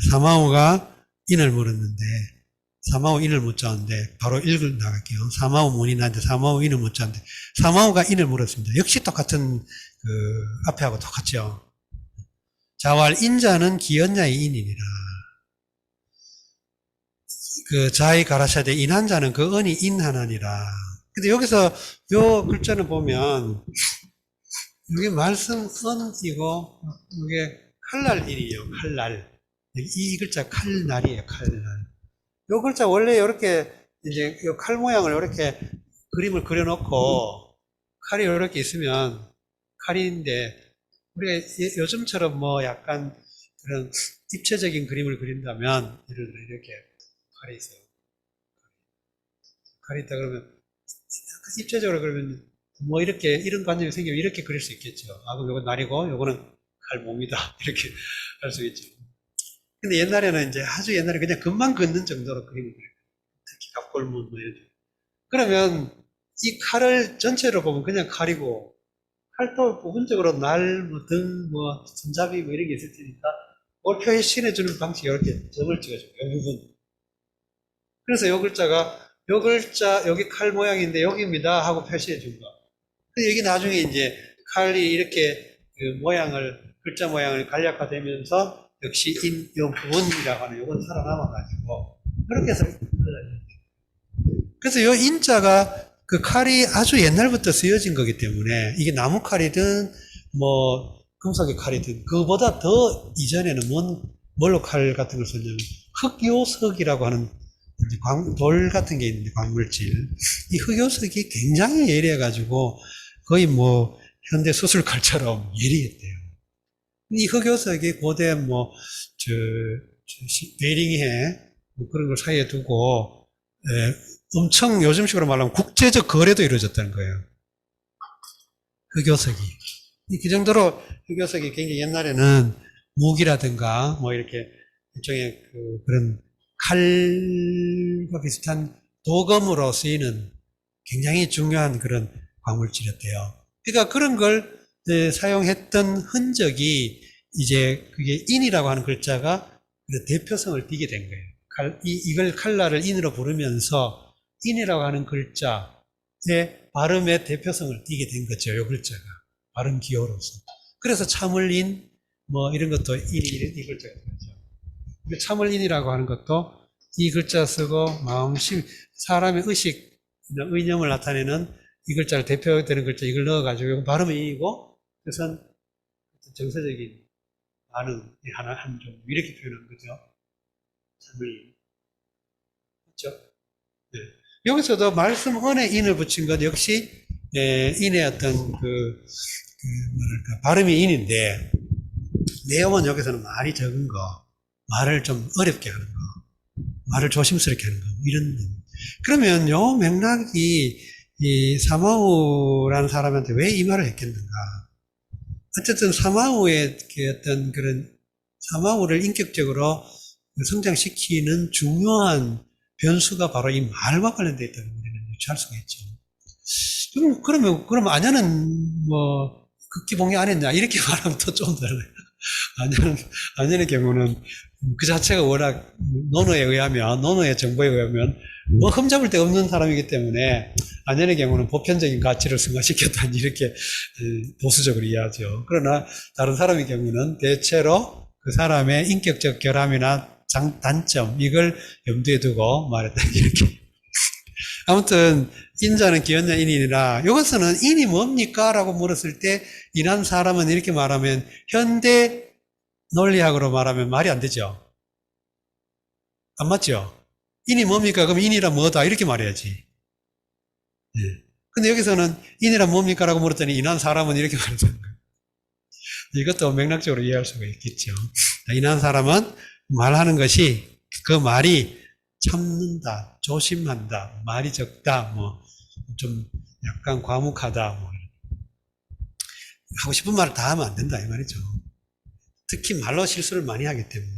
사마오가 인을 물었는데 사마오 인을 묻자는데 바로 읽어 나갈게요. 사마오 문인한테 사마오 인을 묻자는데 사마오가 인을 물었습니다. 역시 똑같은 앞에하고 똑같죠. 자왈 인자는 기언자의 인이니라. 자이 가라샤데 인한 자는 그 언이 인하나니라. 근데 여기서 요 글자는 보면 이게 말씀 언이고 이게 칼날일이에요. 칼날. 이 글자 칼날이에요. 칼날. 요 글자 원래 이렇게 이제 요 칼 모양을 이렇게 그림을 그려놓고 칼이 이렇게 있으면 칼인데 우리가 요즘처럼 뭐 약간 그런 입체적인 그림을 그린다면, 예를 들어 이렇게 칼이 있어요. 칼이 있다 그러면, 입체적으로 그러면 뭐 이렇게, 이런 관점이 생기면 이렇게 그릴 수 있겠죠. 아, 그럼 요건 날이고, 요거는 칼 몸이다. 이렇게 할 수 있죠. 근데 옛날에는 이제 아주 옛날에 그냥 금방 긋는 정도로 그림을 그려요. 특히 갑골문 뭐 이런. 그러면 이 칼을 전체로 보면 그냥 칼이고, 칼도 부분적으로 날, 뭐 등, 뭐 손잡이 뭐 이런 게 있을 테니까, 그걸 표시해주는 방식이 이렇게 점을 찍어줘요. 이 부분. 그래서 요 글자가, 요 글자, 여기 칼 모양인데 여기입니다 하고 표시해 준 거. 근데 여기 나중에 이제 칼이 이렇게 그 모양을, 글자 모양을 간략화되면서 역시 요 부분이라고 하는 요건 살아남아가지고, 그렇게 해서 그래서 요 인자가 그 칼이 아주 옛날부터 쓰여진 거기 때문에 이게 나무 칼이든 뭐 금속의 칼이든 그보다 더 이전에는 뭘로 칼 같은 걸 썼냐면 흑요석이라고 하는 돌 같은 게 있는데 광물질. 이 흑요석이 굉장히 예리해가지고 거의 뭐 현대 수술칼처럼 예리했대요. 이 흑요석이 고대 베링해 뭐 그런 걸 사이에 두고 엄청 요즘식으로 말하면 국제적 거래도 이루어졌다는 거예요. 흑요석이. 그 정도로 흑요석이 굉장히 옛날에는 무기라든가 뭐 이렇게 일종의 그런 칼과 비슷한 도검으로 쓰이는 굉장히 중요한 그런 광물질이었대요. 그러니까 그런 걸 사용했던 흔적이 이제 그게 인이라고 하는 글자가 대표성을 띠게 된 거예요. 이걸 칼라를 인으로 부르면서 인이라고 하는 글자의 발음의 대표성을 띠게 된 거죠. 이 글자가. 발음 기호로서. 그래서 참을인, 뭐 이런 것도 이 글자가 되죠. 참을인이라고 하는 것도 이 글자 쓰고 마음심, 사람의 의식, 의념을 나타내는 이 글자를 대표되는 글자 이걸 넣어가지고 발음이 인이고, 그래서 정서적인 반응 하나 한 종 이렇게 표현한 거죠. 참을인. 그렇죠? 네. 여기서도 말씀 언에 인을 붙인 것 역시 인의 어떤 뭐랄까 발음이 인인데 내용은 여기서는 말이 적은 거, 말을 좀 어렵게 하는 거, 말을 조심스럽게 하는 거 이런. 그러면 요 맥락이 이 사마우라는 사람한테 왜 이 말을 했겠는가? 어쨌든 사마우의 어떤 그런 사마우를 인격적으로 성장시키는 중요한 변수가 바로 이 말과 관련되어 있다는 우리는 유추할 수가 있죠. 그러면 아냐는 뭐 극기봉이 안 했냐 이렇게 말하면 또 좀 달라요. 아냐의 경우는 그 자체가 워낙 논어의 정보에 의하면 뭐 흠잡을 데 없는 사람이기 때문에 아냐의 경우는 보편적인 가치를 승화시켰다 이렇게 보수적으로 이해하죠. 그러나 다른 사람의 경우는 대체로 그 사람의 인격적 결함이나 단점 이걸 염두에 두고 말했다 이렇게. 아무튼 인자는 기원자 인이라 이것은 인이 뭡니까? 라고 물었을 때 인한 사람은 이렇게 말하면 현대 논리학으로 말하면 말이 안 되죠. 안 맞죠? 인이 뭡니까? 그럼 인이란 뭐다? 이렇게 말해야지. 예. 근데 여기서는 인이란 뭡니까? 라고 물었더니 인한 사람은 이렇게 말한다는 거예요. 이것도 맥락적으로 이해할 수가 있겠죠. 인한 사람은 말하는 것이 그 말이 참는다, 조심한다, 말이 적다, 뭐 좀 약간 과묵하다, 뭐 하고 싶은 말을 다 하면 안 된다 이 말이죠. 특히 말로 실수를 많이 하기 때문에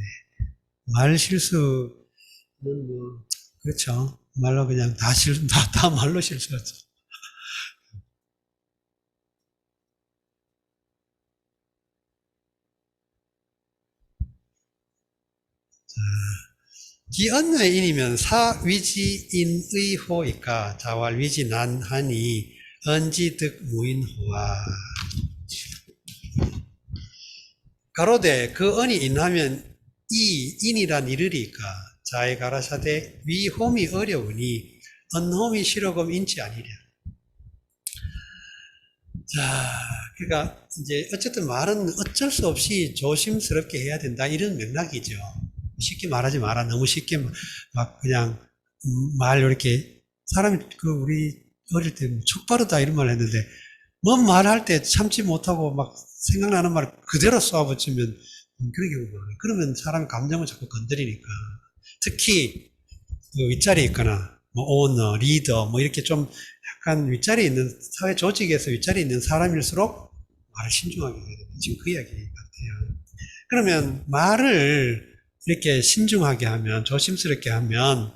말 실수는 뭐 그렇죠. 말로 그냥 다 말로 실수하죠. 기언의 인이면 사위지인의호이까 자왈위지 난하니 언지득 무인호와 가로되 그 언이 인하면 이 인이란 이르리까 자의 가라사대 위홈이 어려우니 언홈이 싫어검 인치 아니랴. 자, 그러니까 이제 어쨌든 말은 어쩔 수 없이 조심스럽게 해야 된다 이런 맥락이죠. 쉽게 말하지 마라. 너무 쉽게 막 그냥 말 이렇게 사람이 우리 어릴 때 촉바르다 이런 말 했는데 뭔 말할 때 참지 못하고 막 생각나는 말 그대로 쏘아붙이면 그런 경우가 많아요. 그러면 사람 감정을 자꾸 건드리니까. 특히 그 윗자리에 있거나 뭐 오너, 리더 뭐 이렇게 좀 약간 윗자리에 있는 사회 조직에서 윗자리에 있는 사람일수록 말을 신중하게 해야 됩니다. 지금 그 이야기 같아요. 그러면 말을 이렇게 신중하게 하면 조심스럽게 하면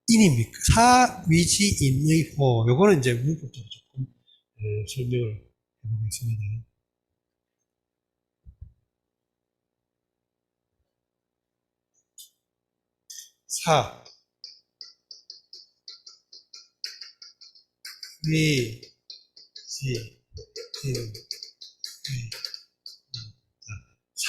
인입니까? 사위지인의호 요거는 이제 문법적으로 조금 설명을 해보겠습니다. 사, 위, 지, 인, 의.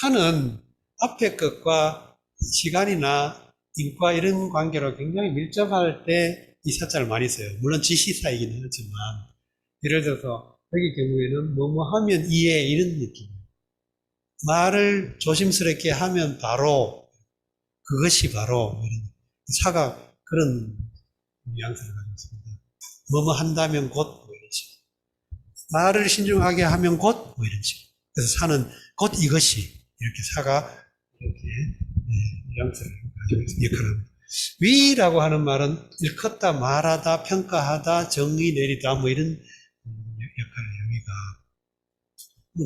사는 앞에 것과 시간이나 인과 이런 관계로 굉장히 밀접할 때 이 사자를 많이 써요. 물론 지시사이긴 하지만 예를 들어서 여기 경우에는 뭐뭐 하면 이해 이런 느낌. 말을 조심스럽게 하면 바로 그것이 바로 이런 사가 그런 뉘앙스를 가지고 있습니다. 뭐뭐 한다면 곧 뭐 이런 식. 말을 신중하게 하면 곧 뭐 이런 식. 그래서 사는 곧 이것이 이렇게 사가 이렇게 뉘앙스를 가지고 있습니다. 역할을 합니다. 위라고 하는 말은 일컫다, 말하다, 평가하다, 정의 내리다 뭐 이런 역할의 의미가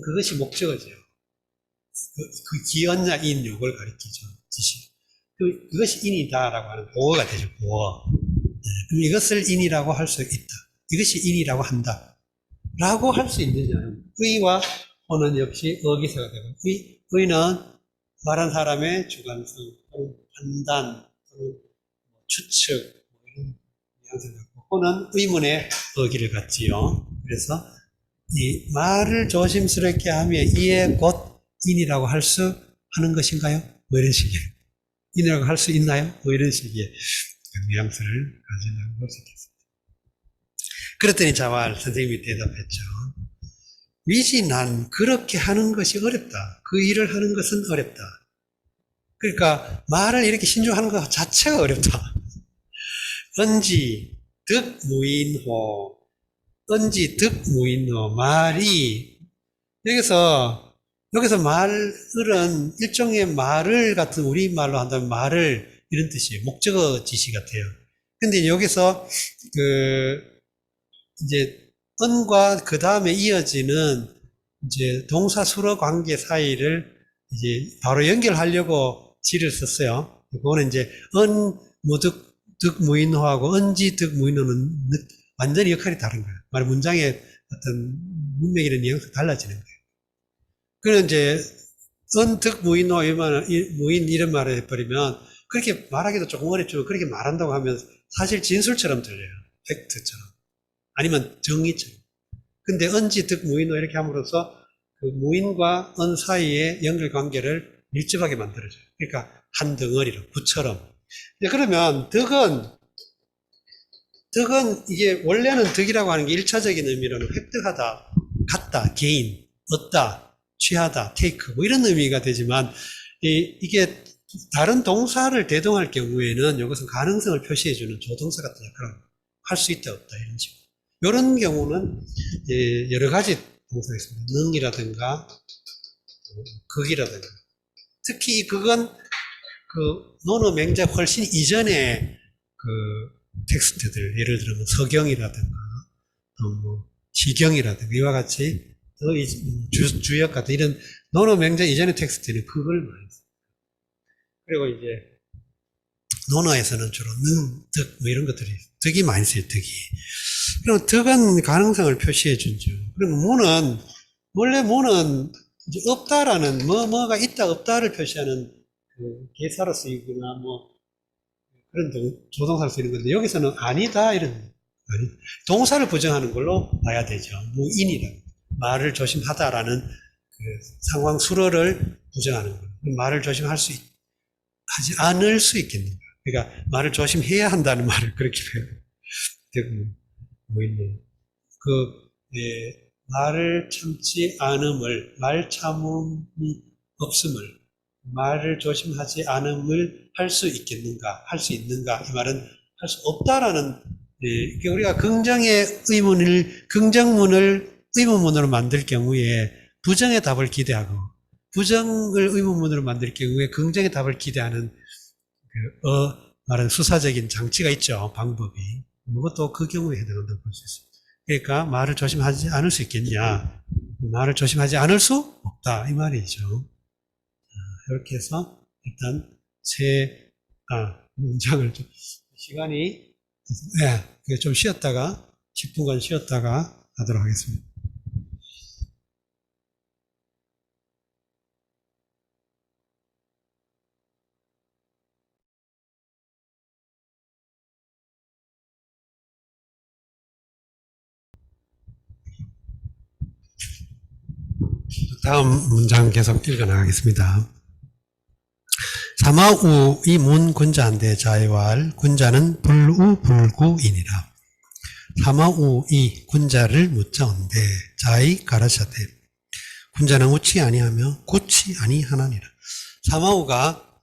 그것이 목적어죠. 그 기언냐 인 요걸 가리키죠. 지시. 그것이 인이다라고 하는 보어가 되죠. 보어. 그럼 이것을 인이라고 할 수 있다. 이것이 인이라고 한다. 라고 할 수 있느냐는 의와 호는 역시 어기사가 되고 의는 말한 사람의 주관성 또는 판단 또는 추측 이런 양상을 갖고 호는 의문의 어기를 갖지요. 그래서 이 말을 조심스럽게 하며 이에 곧 인이라고 할 수 하는 것인가요? 뭐 이런 식이에요. 인이라고 할 수 있나요? 뭐 이런 식의 뉘앙스를 가지려고 볼 수 있겠습니다. 그랬더니 자왈 선생님이 대답했죠. 위진한 그렇게 하는 것이 어렵다. 그 일을 하는 것은 어렵다. 그러니까 말을 이렇게 신중하는 것 자체가 어렵다. 언지 득무인호 언지 득무인호 말이 여기서 말은 일종의 말을 같은 우리말로 한다면 말을 이런 뜻이에요. 목적어 지시 같아요. 근데 여기서 이제 언과 그 다음에 이어지는 이제 동사 수로 관계 사이를 이제 바로 연결하려고 지를 썼어요. 그거는 이제 무득 득무인호하고 언지 득무인호는 완전히 역할이 다른 거예요. 말 문장의 어떤 문맥이나 뉘앙스가 달라지는 거예요. 그는 이제 득무인호 무인 이런 말을 해버리면 그렇게 말하기도 조금 어렵지만 그렇게 말한다고 하면 사실 진술처럼 들려요. 팩트처럼. 아니면 정의처럼. 근데 언지 득무인호 이렇게 함으로써 그 무인과 언 사이의 연결 관계를 밀접하게 만들어줘요. 그러니까 한 덩어리로 부처럼. 그러면 득은 이게 원래는 득이라고 하는 게 1차적인 의미로는 획득하다, 갖다, 개인, 얻다, 취하다, 테이크 뭐 이런 의미가 되지만 이게 다른 동사를 대동할 경우에는 이것은 가능성을 표시해주는 조동사 같은 역할을 할 수 있다 없다 이런 식으로. 이런 경우는 여러 가지 동사가 있습니다. 능이라든가 극이라든가. 특히 이 극은 그 논어 맹자 훨씬 이전의 그 텍스트들 예를 들면 서경이라든가 뭐 시경이라든가 이와 같이 주역 같은 이런 논어 맹자 이전의 텍스트는 극을 많이 씁니다. 그리고 이제 논어에서는 주로 능, 득, 뭐 이런 것들이, 득이 많이 써요, 득이. 그럼 득은 가능성을 표시해 준죠. 그리고 원래 무는 이제 없다라는, 뭐가 있다, 없다를 표시하는 그 개사로 쓰이거나 뭐, 그런 조동사로 쓰이는 건데, 여기서는 아니다, 아니, 동사를 부정하는 걸로 봐야 되죠. 무인이라고. 말을 조심하다라는 그 상황 수로를 부정하는 거예요. 말을 조심하지 않을 수 있겠는가. 그러니까 말을 조심해야 한다는 말을 그렇게 되고 뭐 있는 말을 참지 않음을 말 참음이 없음을 말을 조심하지 않음을 할 수 있겠는가 할 수 있는가 이 말은 할 수 없다라는 우리가 긍정문을 의문문으로 만들 경우에 부정의 답을 기대하고, 부정을 의문문으로 만들 경우에 긍정의 답을 기대하는 말하는 수사적인 장치가 있죠. 방법이. 이것도 그 경우에 해당한다고 볼 수 있습니다. 그러니까 말을 조심하지 않을 수 있겠냐? 말을 조심하지 않을 수 없다. 이 말이죠. 이렇게 해서 일단 문장을 시간이, 네, 좀 쉬었다가, 10분간 쉬었다가 하도록 하겠습니다. 다음 문장 계속 읽어 나가겠습니다. 사마우이 문 군자한테 자이왈 군자는 불우불구이니라. 사마우이 군자를 묻자온데 자이 가라샤대 군자는 우치 아니하며 구치 아니하나니라. 사마우가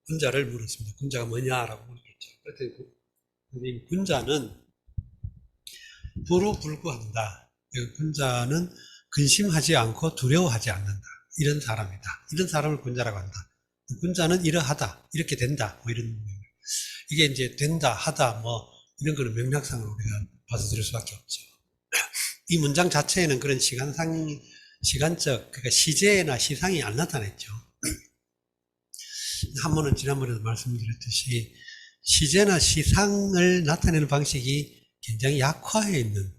군자를 물었습니다. 군자가 뭐냐라고 물었죠. 그랬더니 군자는 불우불구한다. 군자는 근심하지 않고 두려워하지 않는다. 이런 사람이다. 이런 사람을 군자라고 한다. 군자는 이러하다. 이렇게 된다. 뭐 이런. 이게 이제 된다, 하다, 뭐, 이런 거는 맥락상으로 우리가 받아들일 수밖에 없죠. 이 문장 자체에는 그런 시간적, 그러니까 시제나 시상이 안 나타냈죠. 한 번은 지난번에도 말씀드렸듯이 시제나 시상을 나타내는 방식이 굉장히 약화해 있는,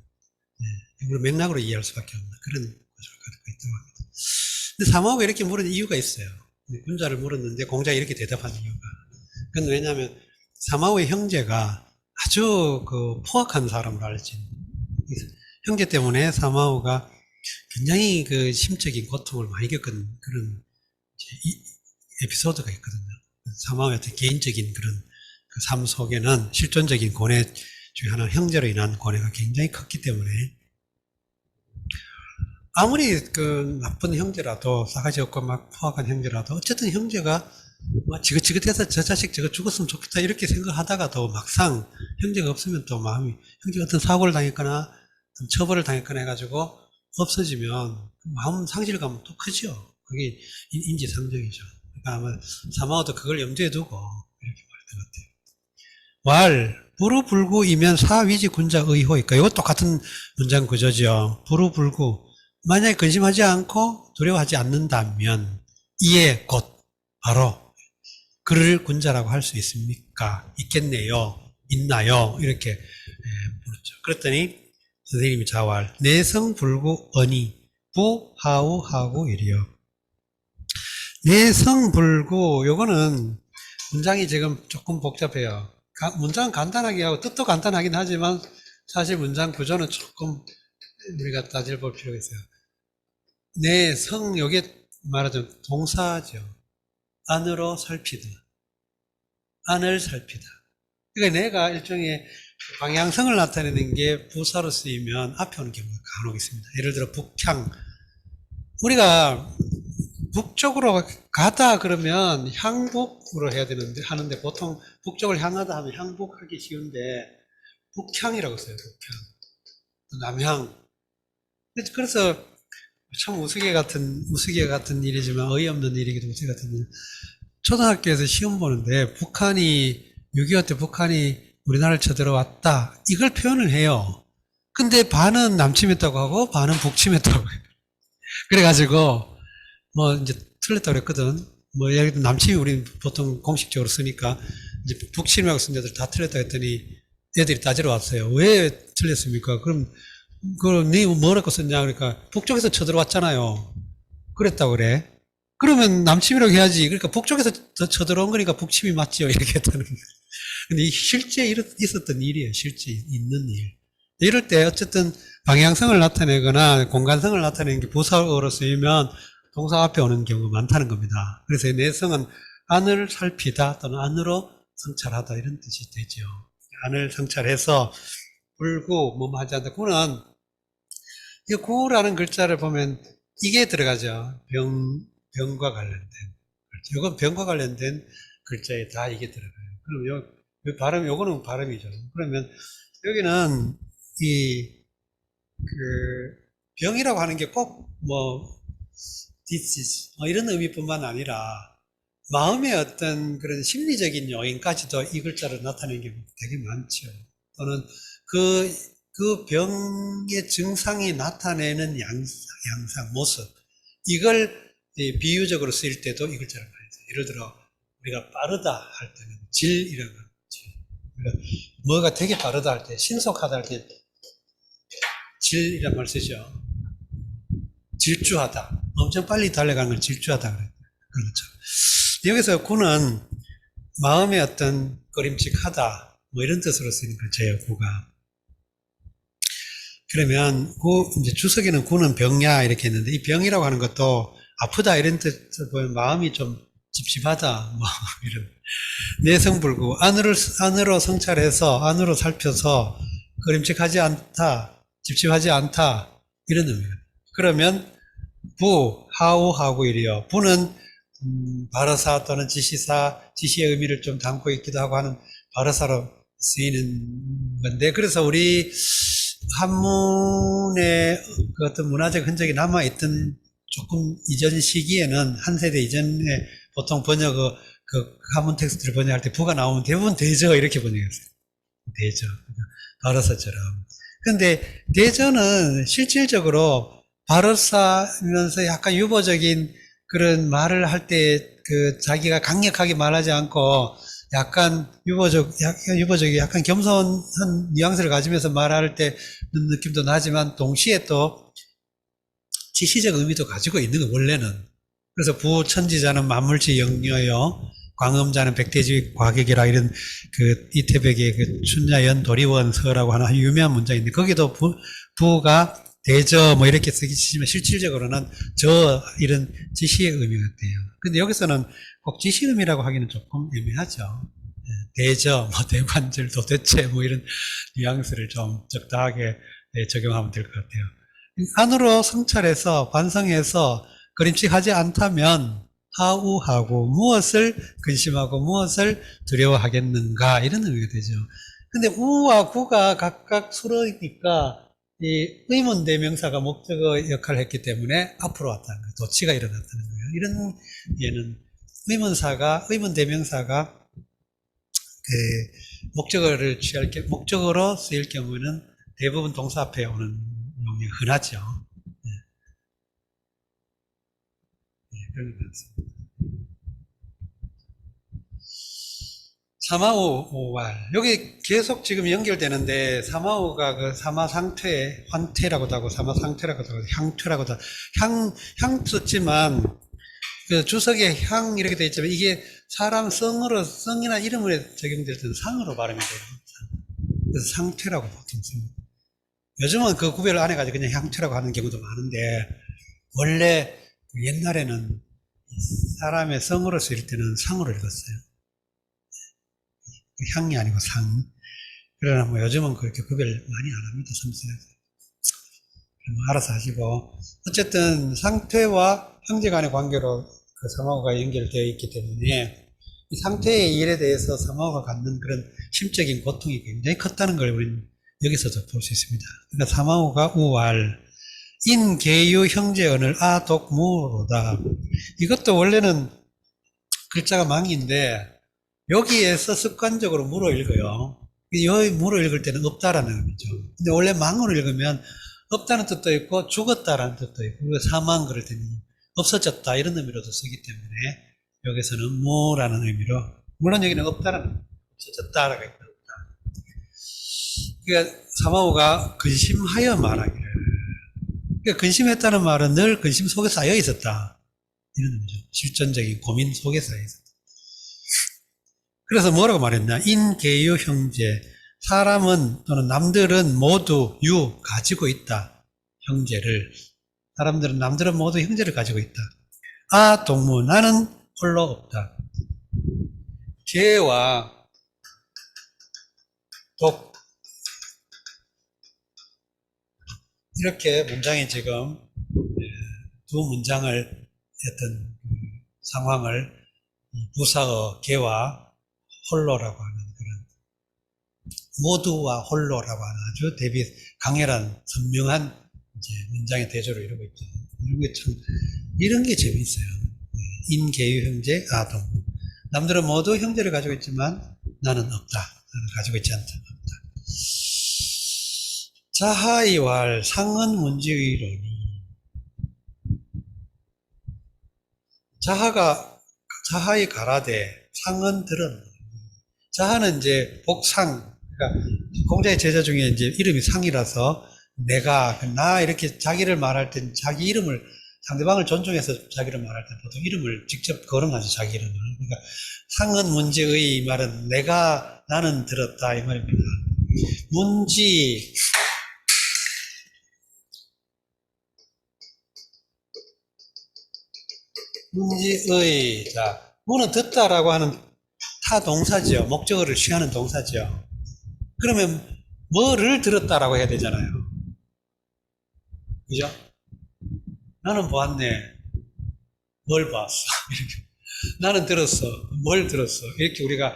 이걸 맥락으로 이해할 수밖에 없는 그런 구조를 가지고 있다고 합니다. 근데 사마우가 이렇게 물은 이유가 있어요. 군자를 물었는데 공자가 이렇게 대답하는 이유가. 그건 왜냐하면 사마우의 형제가 아주 포악한 사람으로 알려진, 형제 때문에 사마우가 굉장히 그 심적인 고통을 많이 겪은 그런 에피소드가 있거든요. 사마우의 어떤 개인적인 그런 그 삶 속에는 실존적인 고뇌 중에 하나는 형제로 인한 고뇌가 굉장히 컸기 때문에 아무리 그 나쁜 형제라도, 싸가지 없고 막 포악한 형제라도, 어쨌든 형제가 막 지긋지긋해서 저 자식 저거 죽었으면 좋겠다 이렇게 생각하다가도 막상 형제가 없으면 또 마음이, 형제가 어떤 사고를 당했거나 어떤 처벌을 당했거나 해가지고 없어지면 마음 상실감은 또 크죠. 그게 인지상정이죠. 그러니까 아마 사마오도 그걸 염두에 두고 이렇게 말했던 것 같아요. 왈, 불우불구이면 사위지 군자 의호일까? 이것 똑같은 문장 구조죠. 불우불구. 만약에 근심하지 않고 두려워하지 않는다면 이에 곧 바로 그를 군자라고 할 수 있습니까? 있겠네요. 있나요? 이렇게 물었죠. 그랬더니 선생님이 자왈 내성불구 언이 부하우하고 이리요. 내성불구, 요거는 문장이 지금 조금 복잡해요. 문장은 간단하게 하고 뜻도 간단하긴 하지만 사실 문장 구조는 조금 우리가 따져볼 필요가 있어요. 내성, 요게 말하자면 동사죠. 안으로 살피다. 안을 살피다. 그러니까 내가 일종의 방향성을 나타내는 게 부사로 쓰이면 앞에 오는 경우가 간혹 있습니다. 예를 들어 북향. 우리가 북쪽으로 가다 그러면 향북으로 해야 되는데, 하는데 보통 북쪽을 향하다 하면 향북하기 쉬운데 북향이라고 써요. 북향. 남향. 그래서 참 우스개 같은 일이지만 어이없는 일이기도 우스개 같은 일. 초등학교에서 시험 보는데 북한이 6.25 때 북한이 우리나라를 쳐들어왔다 이걸 표현을 해요. 근데 반은 남침했다고 하고 반은 북침했다고 해요. 그래가지고 뭐 이제 틀렸다고 그랬거든. 뭐 예를 들어 남침이 우리 보통 공식적으로 쓰니까 이제 북침하고 쓴 애들 다 틀렸다 했더니 애들이 따지러 왔어요. 왜 틀렸습니까? 그럼 네 뭐라고 썼냐? 그러니까 북쪽에서 쳐들어왔잖아요. 그랬다고 그래. 그러면 남침이라고 해야지. 그러니까 북쪽에서 쳐들어온 거니까 북침이 맞지요. 이렇게 했다는 거예요. 근데 실제 있었던 일이에요. 실제 있는 일. 이럴 때 어쨌든 방향성을 나타내거나 공간성을 나타내는 게 부사어로 쓰이면 동사 앞에 오는 경우가 많다는 겁니다. 그래서 내성은 안을 살피다 또는 안으로 성찰하다 이런 뜻이 되죠. 안을 성찰해서 불구 뭐 하지 않다. 구는 이 구라는 글자를 보면 이게 들어가죠. 병과 관련된 글자. 이건 병과 관련된 글자에 다 이게 들어가요. 그럼 요 발음, 요거는 발음이죠. 그러면 여기는 이, 그, 병이라고 하는 게 꼭 뭐, disease, 뭐 이런 의미뿐만 아니라, 마음의 어떤 그런 심리적인 요인까지도 이 글자로 나타내는 게 되게 많죠. 또는 그 병의 증상이 나타내는 양상, 모습. 이걸 비유적으로 쓰일 때도 이 글자를 많이 써요. 예를 들어, 우리가 빠르다 할 때는 질이라고 하죠. 뭐가 되게 빠르다 할 때, 신속하다 할 때, 질이란 말 쓰죠. 질주하다. 엄청 빨리 달려가는 걸 질주하다 그래요. 그렇죠. 여기서 구는 마음의 어떤 꺼림칙하다, 뭐 이런 뜻으로 쓰이는 글자예요, 구가. 그러면 이제 주석에는 구는 병야 이렇게 했는데 이 병이라고 하는 것도 아프다 이런 뜻을 보면 마음이 좀 찝찝하다, 뭐 이런 내성불구 안으로 성찰해서 안으로 살펴서 꺼림칙하지 않다, 찝찝하지 않다 이런 의미예요. 그러면 하우하고 이래요. 부는 바르사 또는 지시사, 지시의 의미를 좀 담고 있기도 하고 하는 바르사로 쓰이는 건데, 그래서 우리 한문의 그 어떤 문화적 흔적이 남아있던 조금 이전 시기에는, 한 세대 이전에 보통 그 한문 텍스트를 번역할 때 부가 나오면 대부분 대저 이렇게 번역했어요. 대저. 바르사처럼. 근데 대저는 실질적으로 바르사면서 약간 유보적인 그런 말을 할 때 그 자기가 강력하게 말하지 않고 약간 유보적이 약간 겸손한 뉘앙스를 가지면서 말할 때 느낌도 나지만 동시에 또 지시적 의미도 가지고 있는 거 원래는. 그래서 부천지자는 만물치 영녀요, 광음자는 백대지 과객이라 이런 그 이태백의 그 춘자연 도리원서라고 하는 유명한 문장인데 거기도 부가 대저 뭐 이렇게 쓰기지만 실질적으로는 저 이런 지시의 의미가 돼요. 근데 여기서는 꼭 지시 의미라고 하기는 조금 애매하죠. 대저, 뭐 대관절, 도대체 뭐 이런 뉘앙스를 좀 적당하게 적용하면 될 것 같아요. 안으로 성찰해서 반성해서 그림칙하지 않다면 하우하고 무엇을 근심하고 무엇을 두려워하겠는가 이런 의미가 되죠. 근데 우와 구가 각각 수로니까 이 의문 대명사가 목적어 역할을 했기 때문에 앞으로 왔다는 거예요. 도치가 일어났다는 거예요. 이런 예는 의문 대명사가 그 목적어로 쓰일 경우는 대부분 동사 앞에 오는 용이 흔하죠. 그런 것 같습니다. 사마우왈. 여기 계속 지금 연결되는데, 사마우가 그 사마상퇴, 환퇴라고도 하고, 사마상퇴라고도 하고, 향퇴라고도 하고, 향 썼지만, 그 주석에 향 이렇게 되어 있지만, 이게 사람 성이나 이름으로 적용될 때는 상으로 발음이 돼요. 그래서 상퇴라고 보통 씁니다. 요즘은 그 구별을 안 해가지고 그냥 향퇴라고 하는 경우도 많은데, 원래 옛날에는 사람의 성으로 쓰일 때는 상으로 읽었어요. 향이 아니고 상. 그러나 뭐 요즘은 그렇게 구별 많이 안 합니다. 섬세하게. 뭐 알아서 하시고. 어쨌든 상태와 형제 간의 관계로 그 사마우가 연결되어 있기 때문에 이 상태의 일에 대해서 사마우가 갖는 그런 심적인 고통이 굉장히 컸다는 걸 우리는 여기서도 볼 수 있습니다. 그러니까 사마우가 우왈, 인계유 형제언을 아독무로다. 이것도 원래는 글자가 망인데 여기에서 습관적으로 물어 읽어요. 여기 물어 읽을 때는 없다라는 의미죠. 근데 원래 망으로 읽으면 없다는 뜻도 있고 죽었다라는 뜻도 있고 사망 그럴 때는 없어졌다 이런 의미로도 쓰기 때문에 여기서는 무라는 의미로, 물론 여기는 없다라는, 없어졌다라고 했다. 그러니까 사마오가 근심하여 말하기를. 그러니까 근심했다는 말은 늘 근심 속에 쌓여 있었다 이런 의미죠. 실존적인 고민 속에 쌓여 있었다. 그래서 뭐라고 말했나? 인계유 형제. 사람은 또는 남들은 모두 가지고 있다. 형제를. 남들은 모두 형제를 가지고 있다. 동무. 나는 홀로 없다. 개와 독. 이렇게 문장이 지금 두 문장을 어떤 상황을 부사어 개와 홀로라고 하는 그런 모두와 홀로라고 하는 아주 대비 강렬한 선명한 이제 문장의 대조를 이루고 있죠. 이런 게 재미있어요. 인계유 형제 아동. 남들은 모두 형제를 가지고 있지만 나는 없다. 나는 가지고 있지 않다. 없다. 자하이왈 상은 문제의론이. 자하이 가라데 상은 들은. 자하는 이제 복상. 그러니까 공자의 제자 중에 이제 이름이 상이라서 나 이렇게 자기를 말할 땐 자기 이름을 상대방을 존중해서 자기를 말할 때 보통 이름을 직접 거론하죠, 자기 이름을. 그러니까 상은 문제의 말은 나는 들었다 이 말입니다. 문지의. 자, 문은 듣다라고 하는 타동사죠. 목적어를 취하는 동사죠. 그러면 뭐를 들었다라고 해야 되잖아요. 그죠? 나는 보았네. 뭘 봤어? 이렇게. 나는 들었어. 뭘 들었어? 이렇게 우리가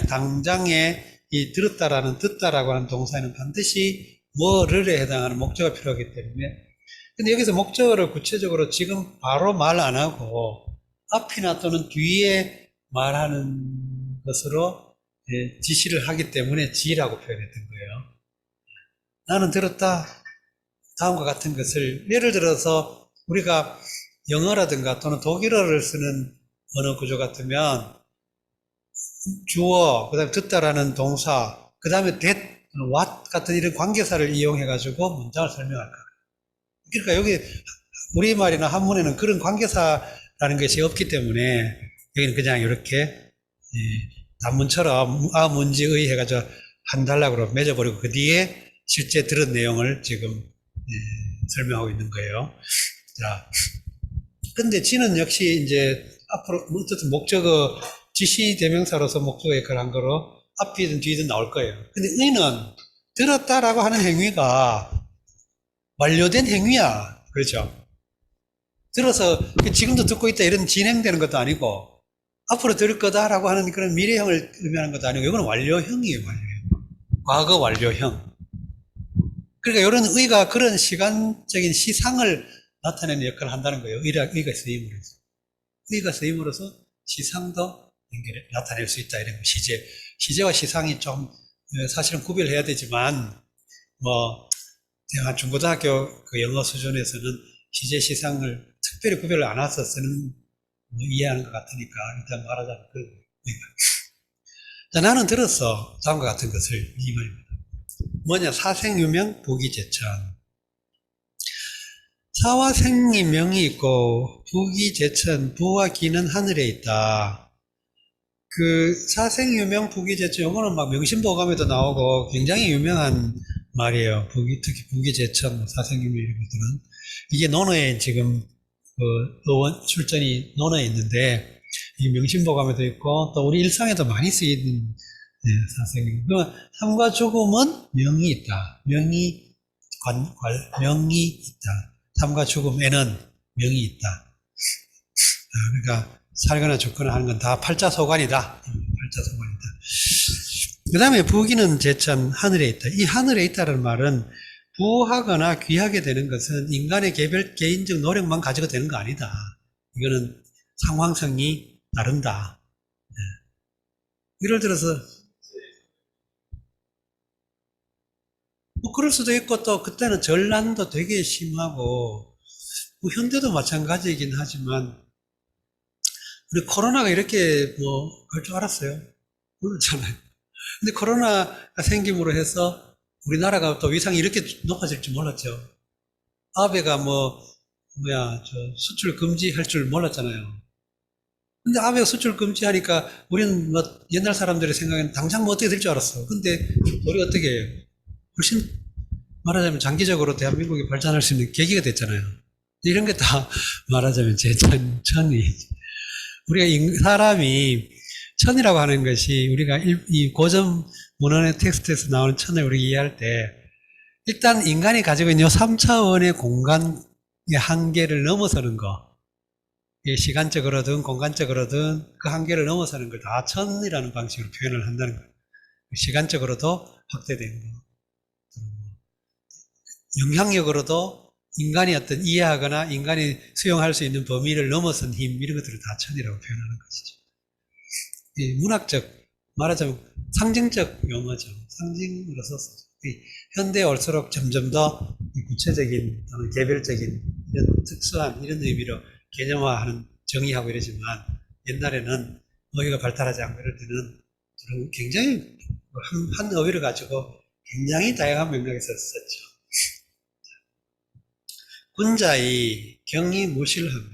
당장에 이 듣다라고 하는 동사에는 반드시 뭐를에 해당하는 목적어가 필요하기 때문에. 근데 여기서 목적어를 구체적으로 지금 바로 말 안 하고 앞이나 또는 뒤에 말하는 것으로 지시를 하기 때문에 지라고 표현했던 거예요. 나는 들었다. 다음과 같은 것을 예를 들어서 우리가 영어라든가 또는 독일어를 쓰는 언어 구조 같으면 주어, 그 다음에 듣다라는 동사, 그 다음에 that, what 같은 이런 관계사를 이용해가지고 문장을 설명할 거예요. 그러니까 여기 우리말이나 한문에는 그런 관계사라는 것이 없기 때문에 여기는 그냥 이렇게 단문처럼 문지의 해가지고 한 단락으로 맺어버리고 그 뒤에 실제 들은 내용을 지금 설명하고 있는 거예요. 자, 근데 지는 역시 이제 앞으로 어쨌든 목적어 지시 대명사로서 목적어 역할을 한 거로 앞이든 뒤든 나올 거예요. 근데 의는 들었다라고 하는 행위가 완료된 행위야. 그렇죠? 들어서 지금도 듣고 있다 이런 진행되는 것도 아니고 앞으로 들을 거다라고 하는 그런 미래형을 의미하는 것도 아니고 이건 완료형이에요. 완료형. 과거 완료형. 그러니까 이런 의가 그런 시간적인 시상을 나타내는 역할을 한다는 거예요. 의가 쓰임으로써. 의가 쓰임으로써 시상도 나타낼 수 있다. 이런 거. 시제와 시상이 좀 사실은 구별해야 되지만 중고등학교 그 영어 수준에서는 시제 시상을 특별히 구별을 안 해서 쓰는 이해하는 것 같으니까 일단 말하자면 자, 나는 들었어. 다음과 같은 것을 이 말입니다. 뭐냐? 사생유명 부기제천. 사와 생이 명이 있고 부기제천, 부와 기는 하늘에 있다. 그 사생유명 부기제천, 이거는 막 명심보감에도 나오고 굉장히 유명한 말이에요. 특히 부기제천, 사생유명 이런 것들은. 이게 논어에 지금 어원 출전이 논어에 있는데 이 명심보감에도 있고 또 우리 일상에도 많이 쓰이는 사생유명. 그러면 삶과 죽음은 명이 있다. 명이 있다. 삶과 죽음에는 명이 있다. 그러니까 살거나 죽거나 하는 건 다 팔자소관이다. 팔자소관이다. 그 다음에 부기는 제천, 하늘에 있다. 이 하늘에 있다는 말은 부하거나 귀하게 되는 것은 인간의 개인적 노력만 가지고 되는 거 아니다. 이거는 상황성이 다른다. 예를 들어서 그럴 수도 있고 또 그때는 전란도 되게 심하고 현대도 마찬가지이긴 하지만 우리 코로나가 이렇게 갈 줄 알았어요? 모르잖아요. 근데 코로나가 생김으로 해서 우리나라가 또 위상이 이렇게 높아질 줄 몰랐죠. 아베가 수출 금지할 줄 몰랐잖아요. 근데 아베가 수출 금지하니까 우리는 옛날 사람들의 생각에는 당장 어떻게 될 줄 알았어. 근데 우리가 어떻게 해요? 훨씬 말하자면 장기적으로 대한민국이 발전할 수 있는 계기가 됐잖아요. 이런 게 다 말하자면 천이. 우리가 사람이 천이라고 하는 것이 우리가 이 고전 문헌의 텍스트에서 나오는 천을 우리가 이해할 때 일단 인간이 가지고 있는 3차원의 공간의 한계를 넘어서는 거, 시간적으로든 공간적으로든 그 한계를 넘어서는 걸 다 천이라는 방식으로 표현을 한다는 거예요. 시간적으로도 확대된 거, 영향력으로도 인간이 어떤 이해하거나 인간이 수용할 수 있는 범위를 넘어선 힘, 이런 것들을 다 천이라고 표현하는 것이죠. 이 문학적, 말하자면 상징적 용어죠. 상징으로서 쓰죠. 현대에 올수록 점점 더 구체적인 또는 개별적인 이런 특수한 이런 의미로 개념화하는, 정의하고 이러지만, 옛날에는 어휘가 발달하지 않고 이럴 때는 굉장히 한 어휘를 가지고 굉장히 다양한 맥락에서 썼죠. 군자의 경이 무실하며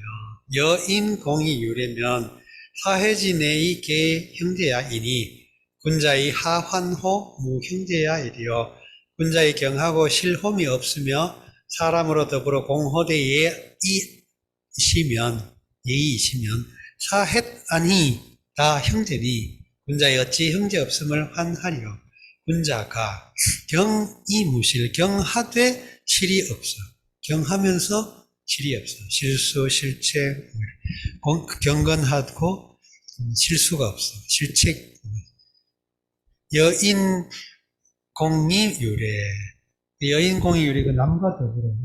여인 공이 유래면 사회지 내의 개 형제야이니 군자의 하환호 무형제야 이리요. 군자의 경하고 실홈이 없으며 사람으로 더불어 공호대에 예의이시면 사헷 아니 다 형제니 군자의 어찌 형제 없음을 환하리요. 군자가 경이 무실, 경하되 실이 없어. 경하면서 실이 없어. 실수, 실체, 경건하고 실수가 없어. 실책. 여인 공이 유래. 여인 공이 유래가 남과 더불어.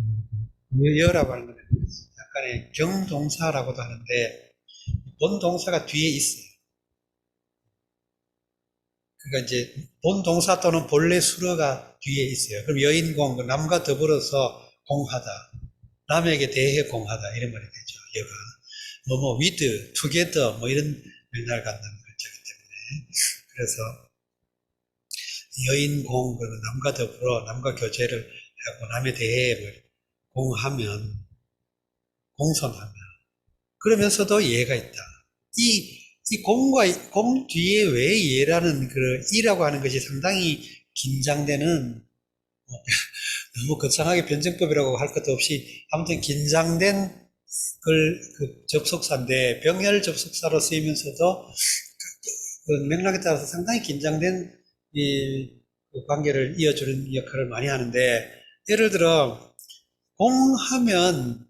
여라고 하는 건 약간의 경동사라고도 하는데, 본 동사가 뒤에 있어요. 그러니까 이제 본 동사 또는 본래 수어가 뒤에 있어요. 그럼 여인공, 남과 더불어서 공하다, 남에게 대해 공하다, 이런 말이 되죠. 여가 with, together 이런 맥락을 갖는 글자이기 때문에, 그래서 여인공, 남과 더불어 남과 교제를 하고 남에 대해 공하면, 공손하면, 그러면서도 예가 있다. 이 공 뒤에 왜 예라는 이라고 하는 것이 상당히 긴장되는, 너무 거창하게 변증법이라고 할 것도 없이 아무튼 긴장된 접속사인데, 병렬 접속사로 쓰이면서도 그 맥락에 따라서 상당히 긴장된 관계를 이어주는 역할을 많이 하는데, 예를 들어 공하면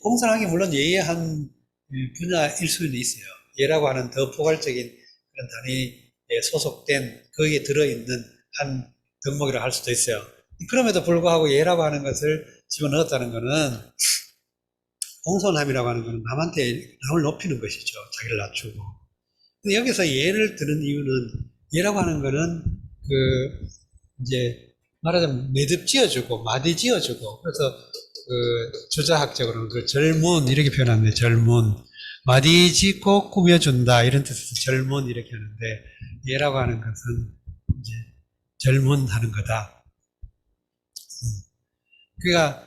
공손하기 물론 예의 한 분야일 수는 있어요. 예라고 하는 더 포괄적인 그런 단위에 소속된, 거기에 들어있는 한 덕목이라고 할 수도 있어요. 그럼에도 불구하고 예라고 하는 것을 집어넣었다는 것은, 공손함이라고 하는 것은 남을 높이는 것이죠. 자기를 낮추고. 근데 여기서 예를 드는 이유는, 예라고 하는 것은 이제 말하자면 매듭 지어주고 마디 지어주고, 그래서 주자학적으로는 젊은 이렇게 표현합니다. 젊은, 마디 짓고 꾸며준다 이런 뜻에서 젊은 이렇게 하는데, 예라고 하는 것은 이제 젊은 하는 거다. 그러니까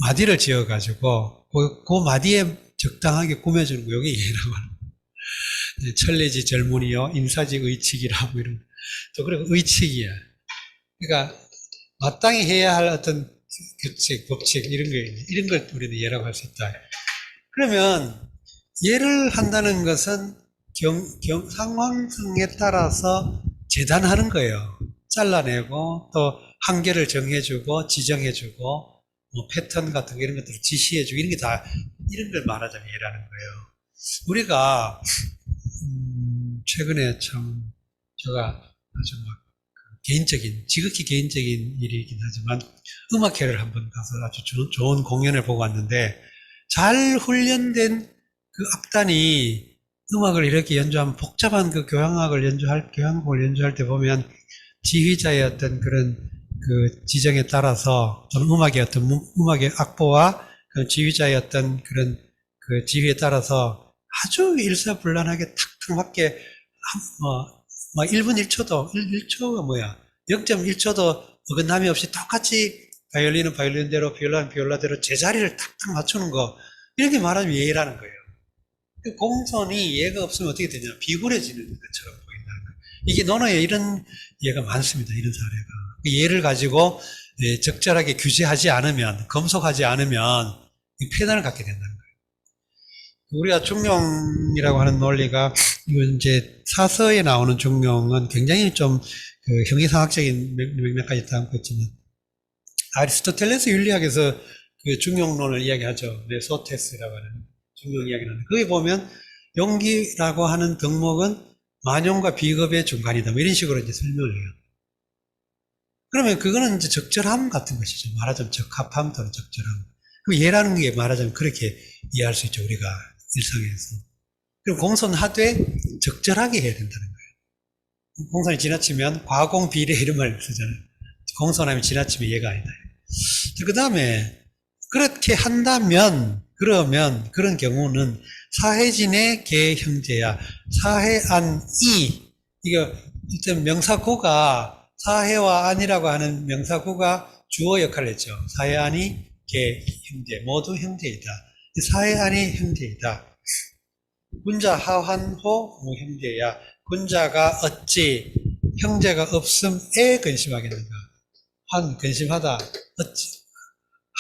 마디를 지어가지고 그 마디에 적당하게 꾸며주는 거, 이게 예라고 하는 거예요. 천리지 젊은이요 인사지 의칙이라 이런, 또 그리고 의칙이야. 그러니까 마땅히 해야 할 어떤 규칙, 법칙 이런 걸 우리는 예라고 할 수 있다. 그러면 예를 한다는 것은 상황성에 따라서 재단하는 거예요. 잘라내고 또 한계를 정해주고 지정해주고 패턴 같은 거 이런 것들을 지시해주고, 이런 게 다 이런 걸 말하자면 예라는 거예요. 우리가 최근에 참 제가 아주 지극히 개인적인 일이긴 하지만 음악회를 한번 가서 아주 좋은 공연을 보고 왔는데, 잘 훈련된 그 악단이 음악을 이렇게 연주하면, 복잡한 교향곡을 연주할 때 보면 지휘자의 어떤 그런 지정에 따라서, 또는 음악의 악보와 그 지휘자의 어떤 그런 지휘에 따라서 아주 일사불란하게 탁탁 맞게 1분 1초도 0.1초도 어긋남이 없이 똑같이 바이올린은 바이올린대로, 비올라는 비올라대로 제자리를 탁탁 맞추는 거, 이렇게 말하면 예라는 거예요. 공손이 예가 없으면 어떻게 되냐, 비굴해지는 것처럼 보인다는 거예요. 이게 논어에 이런 예가 많습니다. 이런 사례가. 예를 가지고 적절하게 규제하지 않으면, 검속하지 않으면 폐단을 갖게 된다는 거예요. 우리가 중용이라고 하는 논리가, 이건 이제 사서에 나오는 중용은 굉장히 좀 형이상학적인 맥락까지 담고 있지만, 아리스토텔레스 윤리학에서 중용론을 이야기하죠. 메소테스라고 하는 중용 이야기를 하는데, 거기 보면 용기라고 하는 덕목은 만용과 비겁의 중간이다. 뭐 이런 식으로 이제 설명을 해요. 그러면 그거는 이제 적절함 같은 것이죠. 말하자면 적합함 또는 적절함. 그럼 예라는 게 말하자면 그렇게 이해할 수 있죠. 우리가 일상에서. 그리고 공손하되 적절하게 해야 된다는 거예요. 공손이 지나치면 과공비례 이런 말 쓰잖아요. 공손함이 지나치면 이해가 아니다. 그 다음에 그렇게 한다면 그러면 그런 경우는 사해진의 계형제야. 사해안이 이거 일단 명사구가 사해와 안이라고 하는 명사구가 주어 역할을 했죠. 사해안이 계형제 모두 형제이다. 사해안이 형제이다. 군자 하환호 형제야. 군자가 어찌 형제가 없음에 근심하겠는가. 환 근심하다 어찌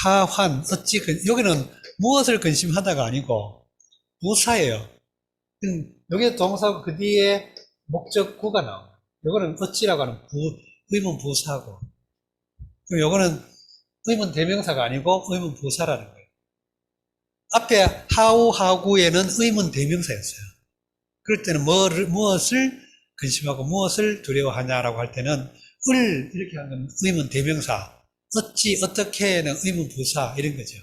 하환 어찌 여기는 무엇을 근심하다가 아니고 부사예요. 여기 동사고 그 뒤에 목적구가 나와요. 요거는 어찌라고 하는 의문 부사고, 그럼 요거는 의문 대명사가 아니고 의문 부사라는 거예요. 앞에 하우 하구에는 의문 대명사였어요. 그럴 때는 무엇을 근심하고 무엇을 두려워하냐라고 할 때는 이렇게 하는 의문 대명사, 어찌 어떻게는 의문 부사 이런 거죠.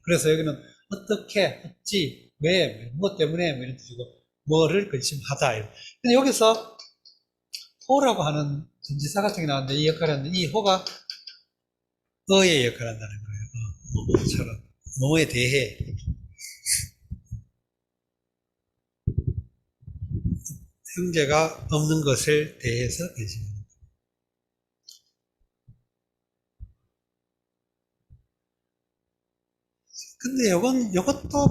그래서 여기는 어떻게, 어찌, 왜, 무엇 때문에 뭐 이런 뜻이고 뭐를 근심하다. 근데 여기서 호라고 하는 전지사 같은 게 나왔는데 이 역할을 하는데 이 호가 어의 역할을 한다는 거예요. 뭐처럼 뭐에 대해 형제가 없는 것을 대해서 근심합니다. 근데 요것도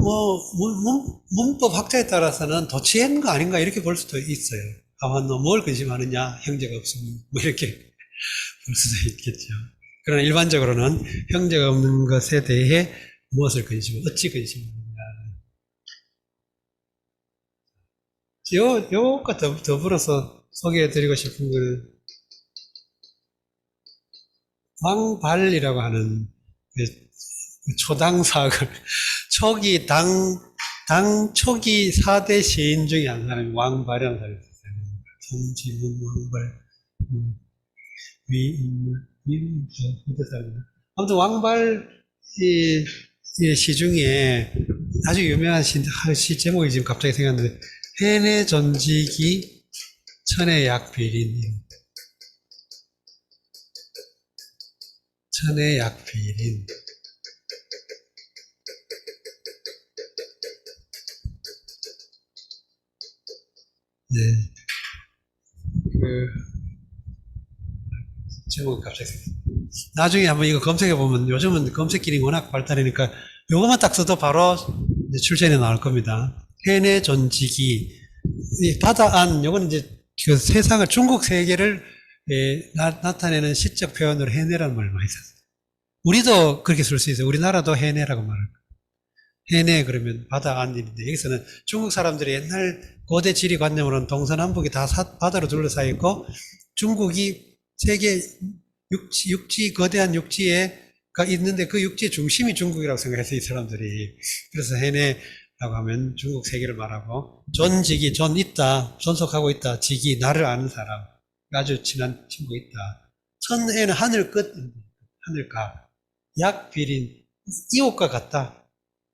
문법 학자에 따라서는 도치한 거 아닌가 이렇게 볼 수도 있어요. 아마 너 뭘 근심하느냐, 형제가 없으면, 뭐 이렇게 볼 수도 있겠죠. 그러나 일반적으로는 형제가 없는 것에 대해 무엇을 어찌 근심하느냐. 요것과 더불어서 소개해드리고 싶은 거는 왕발이라고 하는 초당사학을 초기 당 초기 4대 시인 중에 한 사람이 왕발이라는 사람이 있어요. 송지문, 왕발, 위인물, 후대사입니다. 아무튼 왕발 시 중에 아주 유명한 시 제목이 지금 갑자기 생각났는데 해내 전지기 천의 약비린. 천의 약비린. 네. 제목이 갑자기 생각났어요. 나중에 한번 이거 검색해보면 요즘은 검색 기능이 워낙 발달하니까 요것만 딱 써도 바로 출전에 나올 겁니다. 해내 전지기. 바다 안, 요건 이제 그 세상을, 중국 세계를 나타내는 시적 표현으로 해내라는 말을 많이 썼어요. 우리도 그렇게 쓸 수 있어요. 우리나라도 해내라고 말할 거예요. 해내 그러면 바다 안인데 여기서는 중국 사람들이 옛날 고대 지리관념으로는 동서남북이 다 바다로 둘러싸여 있고 중국이 세계 육지 거대한 육지에가 있는데 그 육지의 중심이 중국이라고 생각해서 이 사람들이 그래서 해내라고 하면 중국 세계를 말하고 존지기 존 있다 존속하고 있다 지기 나를 아는 사람 아주 친한 친구 있다 천해는 하늘 끝 하늘가 약비린 이웃과 같다.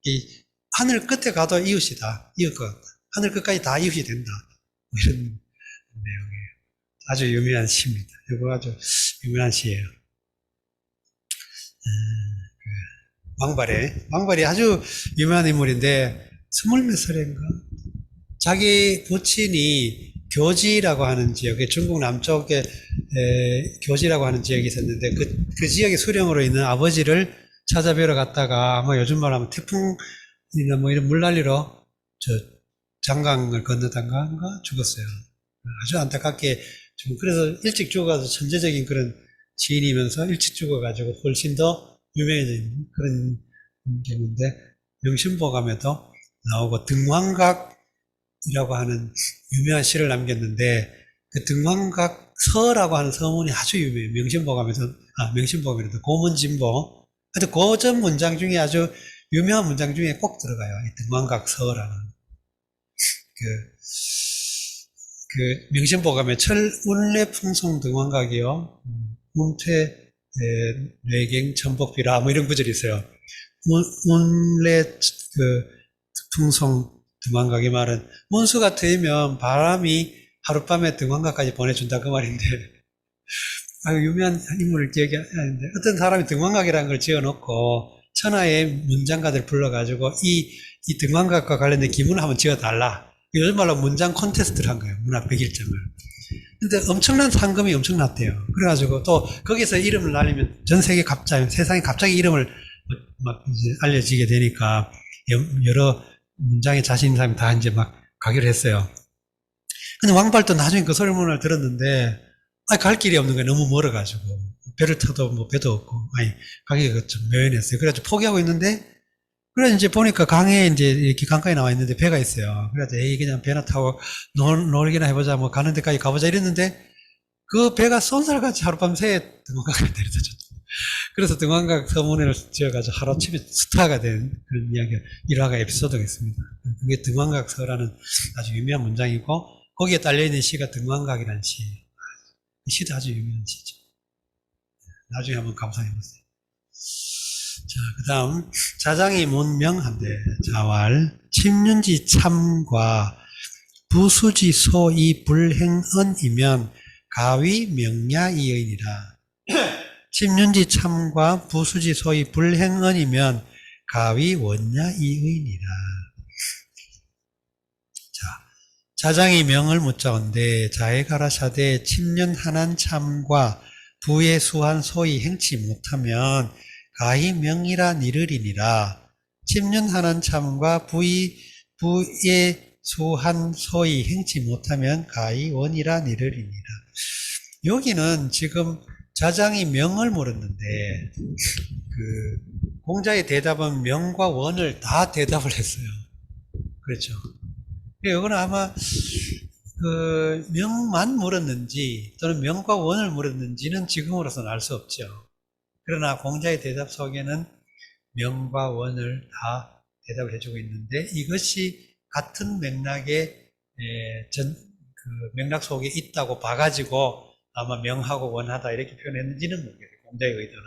이 하늘 끝에 가도 이웃이다. 이웃과 같다. 하늘 끝까지 다 이웃이 된다. 이런 내용이에요. 아주 유명한 시입니다. 이거 아주 유명한 시예요. 왕발이 아주 유명한 인물인데 20몇 살인가? 자기 부친이 교지라고 하는 지역에 중국 남쪽에 교지라고 하는 지역이 있었는데 그 지역의 수령으로 있는 아버지를 찾아뵈러 갔다가 아마 요즘 말하면 태풍이나 뭐 이런 물난리로 장강을 건너다가 죽었어요. 아주 안타깝게 그래서 일찍 죽어가서 천재적인 그런 지인이면서 일찍 죽어가지고 훨씬 더 유명해진 그런 경우인데 명심보감에도 나오고 등왕각이라고 하는 유명한 시를 남겼는데 그 등왕각서라고 하는 서문이 아주 유명해요. 명심보감에도 고문진보 하여튼 고전 문장 중에 아주 유명한 문장 중에 꼭 들어가요. 이 등왕각서라는 그 명심보감에 철운례 풍송 등왕각이요. 운퇴 뇌갱 천복비라 뭐 이런 구절이 있어요. 운례 그 풍송 등왕각이 말은 운수가 트이면 바람이 하룻밤에 등왕각까지 보내준다 그 말인데 아유 유명한 인물을 기억이 안 나는데 어떤 사람이 등왕각이라는 걸 지어놓고 천하의 문장가들 불러가지고 이 등왕각과 관련된 기문을 한번 지어달라. 요즘 말로 문장 콘테스트를 한 거예요. 문학 100일장을. 근데 엄청난 상금이 엄청났대요. 그래가지고 또 거기서 이름을 날리면 전 세계 갑자기 세상에 갑자기 이름을 막 이제 알려지게 되니까 여러 문장에 자신 있는 사람이 다 이제 막 가기로 했어요. 근데 왕발도 나중에 그 설문을 들었는데 갈 길이 없는 거예요. 너무 멀어가지고 배를 타도 뭐 배도 없고 가기가 좀 묘연했어요. 그래가지고 포기하고 있는데 그래 이제 보니까 강에 이제 이렇게 강가에 나와 있는데 배가 있어요. 그래서 에이 그냥 배나 타고 놀기나 해보자 뭐 가는 데까지 가보자 이랬는데 그 배가 쏜살같이 하룻밤 새에 등왕각을 데려다 줬죠. 그래서 등왕각 서문회를 지어가지고 하루아침에 스타가 된 그런 이야기가 일화가 에피소드가 있습니다. 그게 등왕각서라는 아주 유명한 문장이고 거기에 딸려있는 시가 등왕각이라는 시. 이 시도 아주 유명한 시죠. 나중에 한번 감상해보세요. 자, 그 다음 자장이 문명한데 자왈 침륜지 참과 부수지 소이 불행언이면 가위 명야이의니라. 침륜지 참과 부수지 소이 불행언이면 가위 원야이의니라. 자, 자장이 명을 묻자온데 자에 가라사대 침륜하난 참과 부의 수한 소이 행치 못하면 가히 명이라 니르리니라. 침륜하는 참과 부의 수한 소이 행치 못하면 가히 원이라 니르리니라. 여기는 지금 자장이 명을 물었는데 그 공자의 대답은 명과 원을 다 대답을 했어요. 그렇죠. 이거는 아마 그 명만 물었는지 또는 명과 원을 물었는지는 지금으로서는 알 수 없죠. 그러나 공자의 대답 속에는 명과 원을 다 대답을 해주고 있는데 이것이 같은 맥락의 맥락 속에 있다고 봐가지고 아마 명하고 원하다 이렇게 표현했는지는 모르겠어요. 공자의 의도는.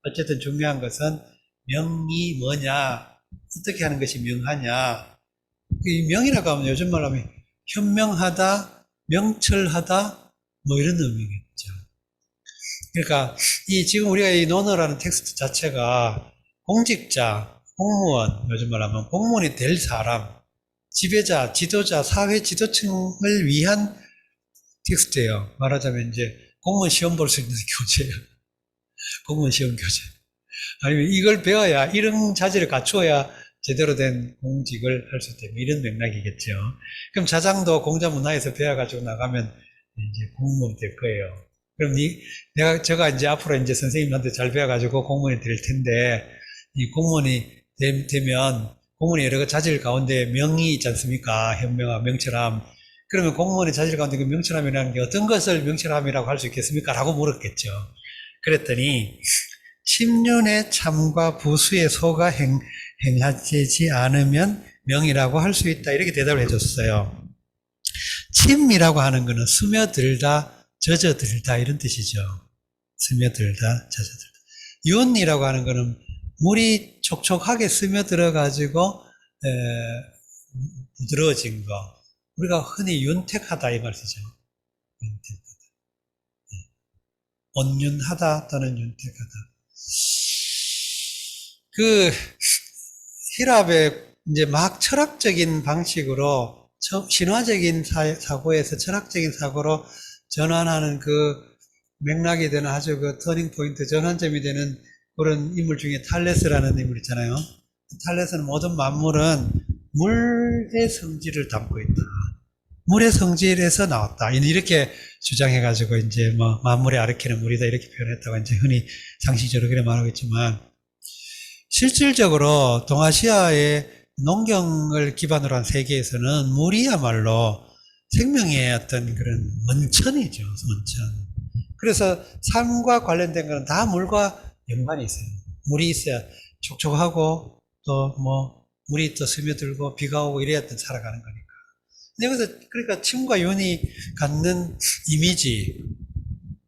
어쨌든 중요한 것은 명이 뭐냐, 어떻게 하는 것이 명하냐. 이 명이라고 하면 요즘 말로 하면 현명하다, 명철하다 뭐 이런 의미겠죠. 그러니까 지금 우리가 이 논어라는 텍스트 자체가 공직자, 공무원, 요즘 말하면 공무원이 될 사람, 지배자, 지도자, 사회 지도층을 위한 텍스트예요. 말하자면 이제 공무원 시험 볼 수 있는 교재예요. 공무원 시험 교재. 아니면 이걸 배워야 이런 자질을 갖추어야 제대로 된 공직을 할 수 있다. 이런 맥락이겠죠. 그럼 자장도 공자 문화에서 배워가지고 나가면 이제 공무원이 될 거예요. 그럼 제가 이제 앞으로 이제 선생님한테 잘 배워가지고 공무원이 될 텐데, 이 공무원이 되면, 공무원의 여러 자질 가운데 명이 있지 않습니까? 현명함, 명철함. 그러면 공무원의 자질 가운데 그 명철함이라는 게 어떤 것을 명철함이라고 할 수 있겠습니까? 라고 물었겠죠. 그랬더니, 침륜의 참과 부수의 소가 행하지 않으면 명이라고 할 수 있다. 이렇게 대답을 해줬어요. 침이라고 하는 것은 스며들다, 젖어들다 이런 뜻이죠. 스며들다, 젖어들다. 윤이라고 하는 것은 물이 촉촉하게 스며들어가지고 부드러워진 거. 우리가 흔히 윤택하다 이 말 쓰죠. 윤택하다. 온윤하다 또는 윤택하다. 그 히랍의 이제 막 철학적인 방식으로 신화적인 사고에서 철학적인 사고로 전환하는 그 맥락이 되는 아주 그 터닝 포인트, 전환점이 되는 그런 인물 중에 탈레스라는 인물 있잖아요. 탈레스는 모든 만물은 물의 성질을 담고 있다. 물의 성질에서 나왔다. 이렇게 주장해가지고 이제 뭐 만물의 아르키는 물이다 이렇게 표현했다고 이제 흔히 상식적으로 그래 말하고 있지만 실질적으로 동아시아의 농경을 기반으로 한 세계에서는 물이야말로 생명의 어떤 그런 원천이죠. 원천. 그래서 삶과 관련된 것은 다 물과 연관이 있어요. 물이 있어야 촉촉하고 또 뭐 물이 또 스며들고 비가 오고 이래야 또 살아가는 거니까. 여기서 그러니까 침과 윤이 갖는 이미지,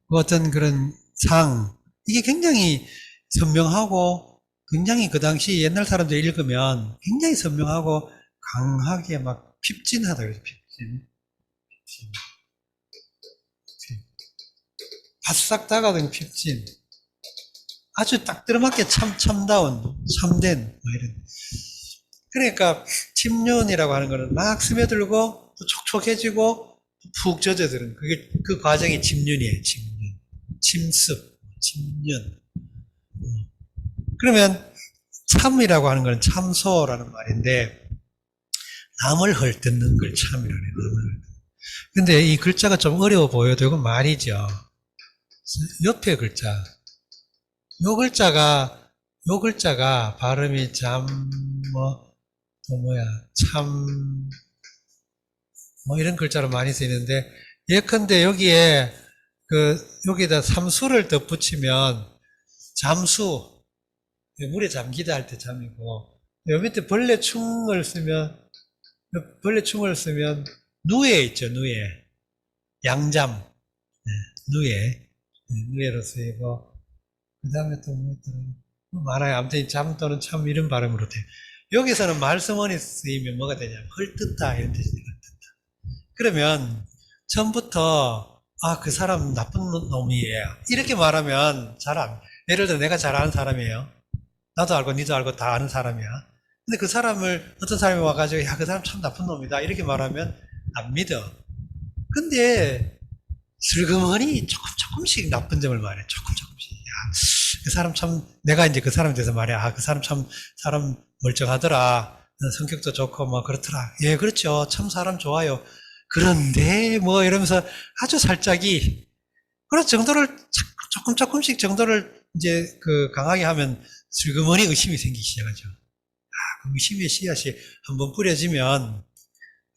그 어떤 그런 상, 이게 굉장히 선명하고 굉장히 그 당시 옛날 사람들 읽으면 굉장히 선명하고 강하게 막 핍진하다 그래서 핍진. 바싹 다가든 핍진. 아주 딱 들어맞게 참다운, 참된, 뭐 이런. 그러니까 침륜이라고 하는 거는 막 스며들고 또 촉촉해지고 푹 젖어드는 그게 그 과정이 침륜이에요. 침륜, 침습, 침륜. 그러면 참이라고 하는 건 참소라는 말인데 남을 헐뜯는 걸 참이라고 해요. 근데 이 글자가 좀 어려워 보여도 이건 말이죠. 옆에 글자. 요 글자가 발음이 또 뭐야, 뭐 이런 글자로 많이 쓰이는데, 예컨대 여기에다 삼수를 덧붙이면, 잠수, 물에 잠기다 할 때 잠이고, 요 밑에 벌레 충을 쓰면, 누에 있죠, 누에. 양잠, 누에. 누에로 쓰이고, 그 다음에 또 뭐 있더라. 많아요. 아무튼 잠 또는 참 이런 발음으로 돼요. 여기서는 말씀원이 쓰이면 뭐가 되냐면 헐뜯다 이런 뜻이 돼요. 그러면 처음부터 그 사람 나쁜 놈이에요. 이렇게 말하면 예를 들어 내가 잘 아는 사람이에요. 나도 알고 니도 알고 다 아는 사람이야. 근데 그 사람을 어떤 사람이 와가지고 야 그 사람 참 나쁜 놈이다 이렇게 말하면 안 믿어. 근데 슬그머니 조금씩 나쁜 점을 말해. 조금씩. 그 사람 참, 내가 이제 그 사람에 대해서 말해. 그 사람 참, 사람 멀쩡하더라. 성격도 좋고, 뭐, 그렇더라. 예, 그렇죠. 참 사람 좋아요. 그런데, 뭐, 이러면서 아주 살짝이, 그런 정도를, 조금씩 정도를 이제 강하게 하면 슬그머니 의심이 생기기 시작하죠. 그 의심의 씨앗이 한번 뿌려지면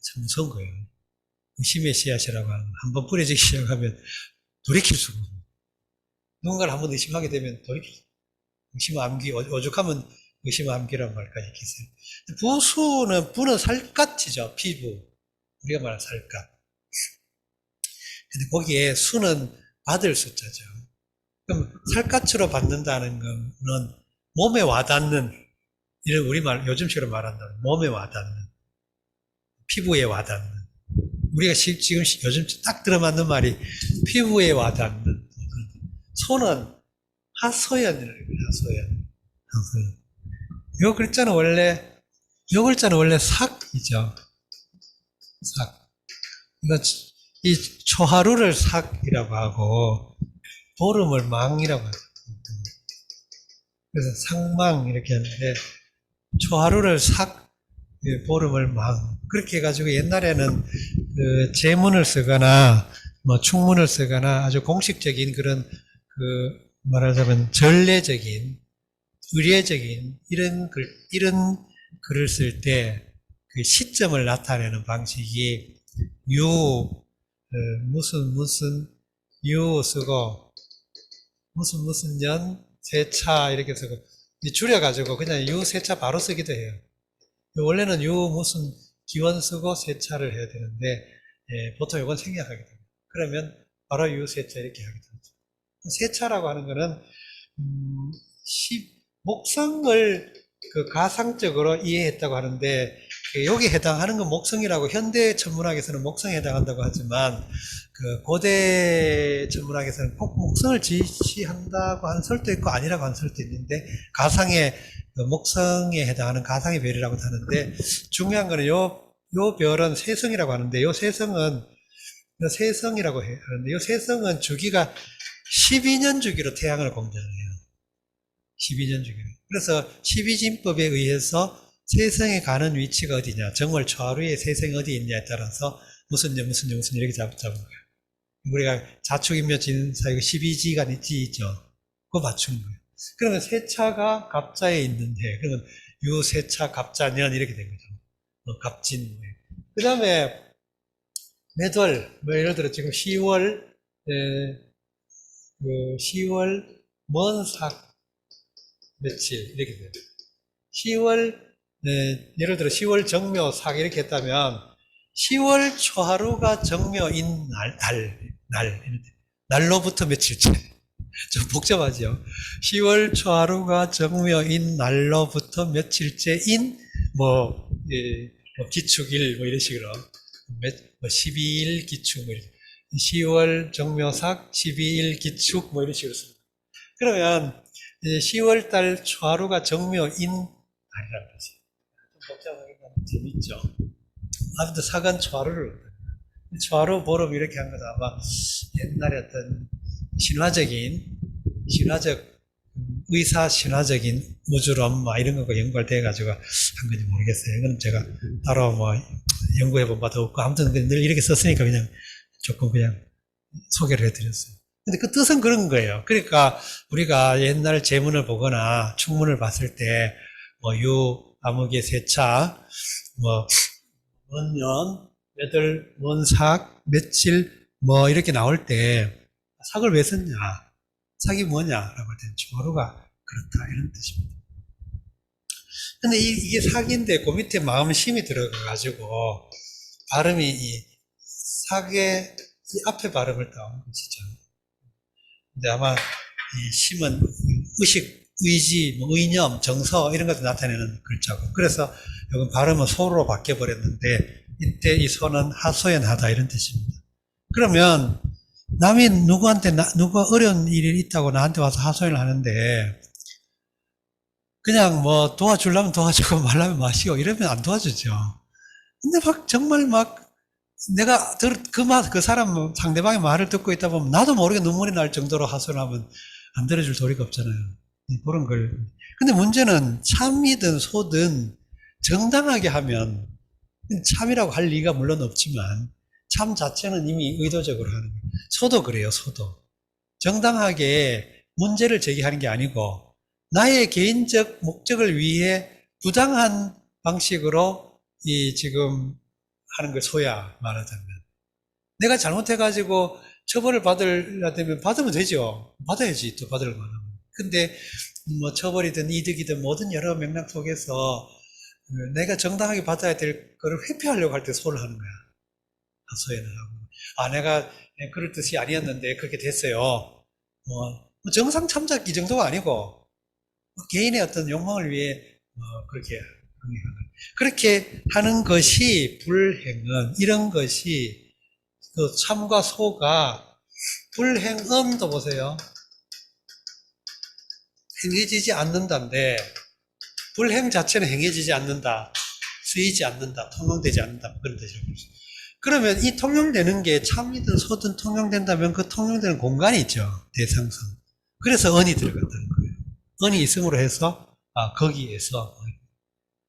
참 무서운 거예요. 의심의 씨앗이라고 하는 한번 뿌려지기 시작하면 돌이킬 수가 없어요. 누군가를 한번 의심하게 되면 돌이킬 수 없어요. 의심 암기, 오죽하면 의심 암기라는 말까지 있겠어요. 부는 살갗이죠. 피부. 우리가 말하는 살갗. 근데 거기에 수는 받을 숫자죠. 그럼 살갗으로 받는다는 거는 몸에 와닿는, 이런 요즘식으로 말한다면 몸에 와닿는, 피부에 와닿는. 우리가 지금 요즘 딱 들어맞는 말이 피부에 와닿는. 소는 하소연이라고 해요. 하소연. 요 글자는 원래 삭이죠. 삭. 그러니까 이 초하루를 삭이라고 하고 보름을 망이라고 하죠. 그래서 상망 이렇게 하는데 초하루를 삭, 보름을 망. 그렇게 해가지고 옛날에는 제문을 쓰거나 뭐 충문을 쓰거나 아주 공식적인 그런 말하자면 전례적인 의례적인 이런 글을 쓸 때 그 시점을 나타내는 방식이 무슨 유 쓰고 무슨 년 세차 이렇게 쓰고 줄여가지고 그냥 유 세차 바로 쓰기도 해요. 원래는 유 무슨 기원 쓰고 세차를 해야 되는데 보통 이건 생략하게 됩니다. 그러면 바로 유 세차 이렇게 하게 됩니다. 세차라고 하는 거는 목성을 가상적으로 이해했다고 하는데 여기 해당하는 건 목성이라고 현대 천문학에서는 목성에 해당한다고 하지만 고대 천문학에서는 꼭 목성을 지시한다고 하는 설도 있고 아니라고 하는 설도 있는데 가상의 목성에 해당하는 가상의 별이라고 하는데 중요한 거는 요 별은 세성이라고 하는데 요 세성이라고 하는데 요 세성은 주기가 12년 주기로 태양을 공전해요. 12년 주기로. 그래서 12진법에 의해서 세성에 가는 위치가 어디냐, 정월 초하루에 세성이 어디 있냐에 따라서 무슨 년 이렇게 잡은 거예요. 우리가 자축인묘 진사 이거 12지가 있죠. 그거 맞춘 거예요. 그러면 세차가 갑자에 있는 해. 그러면 유세차 갑자년 이렇게 된 거죠. 갑진. 그 다음에 매월, 뭐 예를 들어 지금 10월 먼삭 며칠 이렇게 돼요. 예를 들어 10월 정묘 삭 이렇게 했다면 10월 초하루가 정묘인 이런데. 날로부터 며칠째. 좀 복잡하죠. 10월 초하루가 정묘인 날로부터 며칠째인, 기축일, 이런 식으로. 12일 기축, 10월 정묘삭, 12일 기축, 이런 식으로 씁니다. 그러면, 이제 10월 달 초하루가 정묘인 날이라는 거지. 좀 복잡하게 하면 재밌죠. 아무튼 사간 초하루를, 초하루 보름 이렇게 한 것은 아마 옛날에 어떤 신화적, 의사 신화적인 우주론, 이런 것과 연관돼가지고 한 건지 모르겠어요. 이건 제가 따로 연구해본 바도 없고, 아무튼 늘 이렇게 썼으니까 그냥 조금 그냥 소개를 해드렸어요. 근데 그 뜻은 그런 거예요. 그러니까 우리가 옛날 제문을 보거나 충문을 봤을 때, 암흑의 세차, 뭔년, 몇월, 뭔 삭, 며칠, 이렇게 나올 때, 삭을 왜 썼냐? 삭이 뭐냐라고 할 때는 초하루가 그렇다, 이런 뜻입니다. 근데 이게 삭인데, 그 밑에 마음심이 들어가가지고, 발음이 삭의 이 앞에 발음을 따온 것이죠. 근데 아마 이 심은 의식, 의지, 의념, 정서, 이런 것을 나타내는 글자고. 그래서 여기 발음은 소로 바뀌어버렸는데, 이때 이 소는 하소연하다, 이런 뜻입니다. 그러면, 남이 누가 어려운 일이 있다고 나한테 와서 하소연을 하는데, 그냥 도와주려면 도와주고 말라면 마시고 이러면 안 도와주죠. 근데 정말 내가 그 사람 상대방의 말을 듣고 있다 보면 나도 모르게 눈물이 날 정도로 하소연하면 안 들어줄 도리가 없잖아요. 그런 걸. 근데 문제는 참이든 소든 정당하게 하면 참이라고 할 리가 물론 없지만 참 자체는 이미 의도적으로 하는 거예요. 소도 그래요, 소도. 정당하게 문제를 제기하는 게 아니고 나의 개인적 목적을 위해 부당한 방식으로 지금 하는 걸 소야, 말하자면. 내가 잘못해가지고 처벌을 받으려면 받으면 되죠. 받아야지, 또 받을 만하면. 근데 처벌이든 이득이든 모든 여러 맥락 속에서 내가 정당하게 받아야 될 거를 회피하려고 할 때 소를 하는 거야. 하소연을 하고. 내가 그럴 뜻이 아니었는데 그렇게 됐어요. 정상 참작 이 정도가 아니고 개인의 어떤 욕망을 위해 그렇게 하는 것이 불행은, 이런 것이 그 참과 소가 불행음도 보세요. 행해지지 않는다인데 불행 자체는 행해지지 않는다, 쓰이지 않는다, 통용되지 않는다, 그런 뜻이라고 했어요. 그러면 이 통용되는 게 참이든 소든 통용된다면 그 통용되는 공간이 있죠. 대상성. 그래서 언이 들어간다는 거예요. 언이 있음으로 해서 거기에서,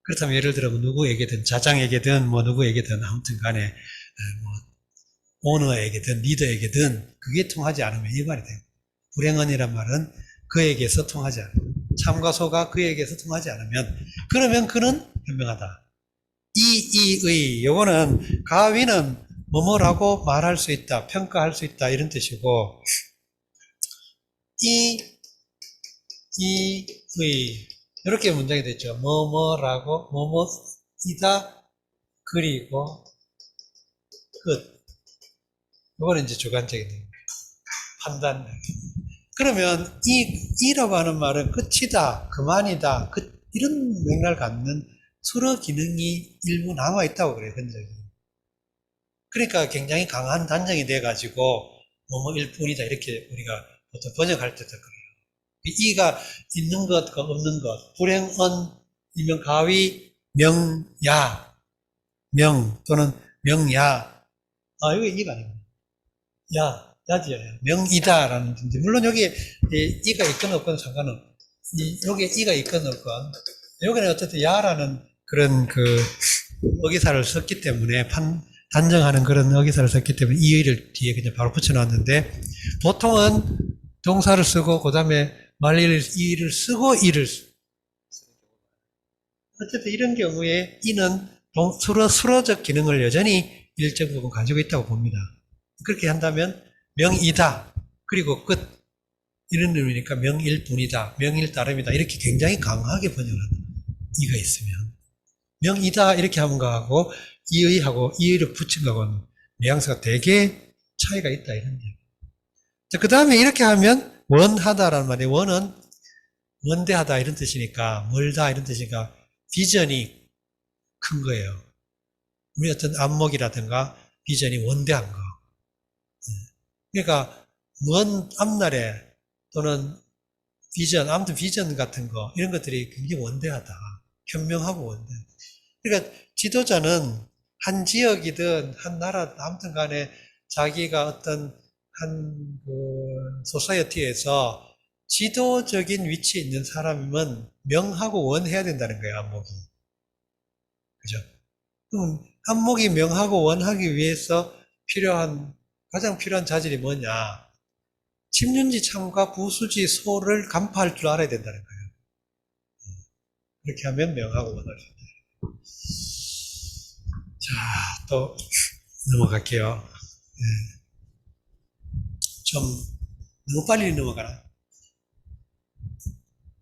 그렇다면 예를 들어 누구에게든, 자장에게든 누구에게든 아무튼 간에 오너에게든 리더에게든 그게 통하지 않으면 일관이 돼요. 불행언이란 말은 그에게서 통하지 않으면, 참과 소가 그에게서 통하지 않으면, 그러면 그는 현명하다. 요거는 가위는 뭐뭐라고 말할 수 있다, 평가할 수 있다, 이런 뜻이고, 이렇게 문장이 됐죠. 뭐뭐라고, 뭐뭐이다, 그리고 끝. 요거는 이제 주관적인 판단. 그러면 이라고 하는 말은 끝이다, 그만이다, 이런 맥락을 갖는 수로 기능이 일부 남아있다고 그래요, 흔적이. 그러니까 굉장히 강한 단정이 돼가지고, 뭐뭐일 뿐이다, 이렇게 우리가 보통 번역할 때도 그래요. 이가 있는 것과 없는 것, 불행언, 이면 가위, 명야, 또는 명야. 여기 이가 아닙니다. 야지야. 명이다라는 뜻인데, 물론 여기에 이가 있건 없건 상관은, 여기에 이가 있건 없건, 여기는 어쨌든 야라는 그런 어기사를 썼기 때문에, 단정하는 그런 어기사를 썼기 때문에 이의를 뒤에 그냥 바로 붙여놨는데, 보통은 동사를 쓰고, 그 다음에 이를 쓰고 이를 어쨌든 이런 경우에 이는 수로적 기능을 여전히 일정 부분 가지고 있다고 봅니다. 그렇게 한다면 명이다, 그리고 끝, 이런 의미니까 명일뿐이다, 명일 따름이다, 이렇게 굉장히 강하게 번역하는 이가 있으면, 명이다 이렇게 하는 거하고 이의하고 이의를 붙인 거하고는 뉘앙스가 되게 차이가 있다 이런 얘기. 그 다음에 이렇게 하면 원하다라는 말이 원은 원대하다 이런 뜻이니까 멀다 이런 뜻이니까 비전이 큰 거예요. 우리 어떤 안목이라든가 비전이 원대한 거. 그러니까 먼 앞날에 또는 비전, 아무튼 비전 같은 거 이런 것들이 굉장히 원대하다. 현명하고 원대하다. 그러니까 지도자는 한 지역이든 한 나라 아무튼 간에 자기가 어떤 한 소사이어티에서 지도적인 위치에 있는 사람이면 명하고 원해야 된다는 거예요, 안목이. 그죠? 그럼 안목이 명하고 원하기 위해서 가장 필요한 자질이 뭐냐? 침륜지 참과 부수지 소를 간파할 줄 알아야 된다는 거예요. 그렇게 하면 명하고 원할 수 있다. 자, 또 넘어갈게요. 좀 너무 빨리 넘어가나?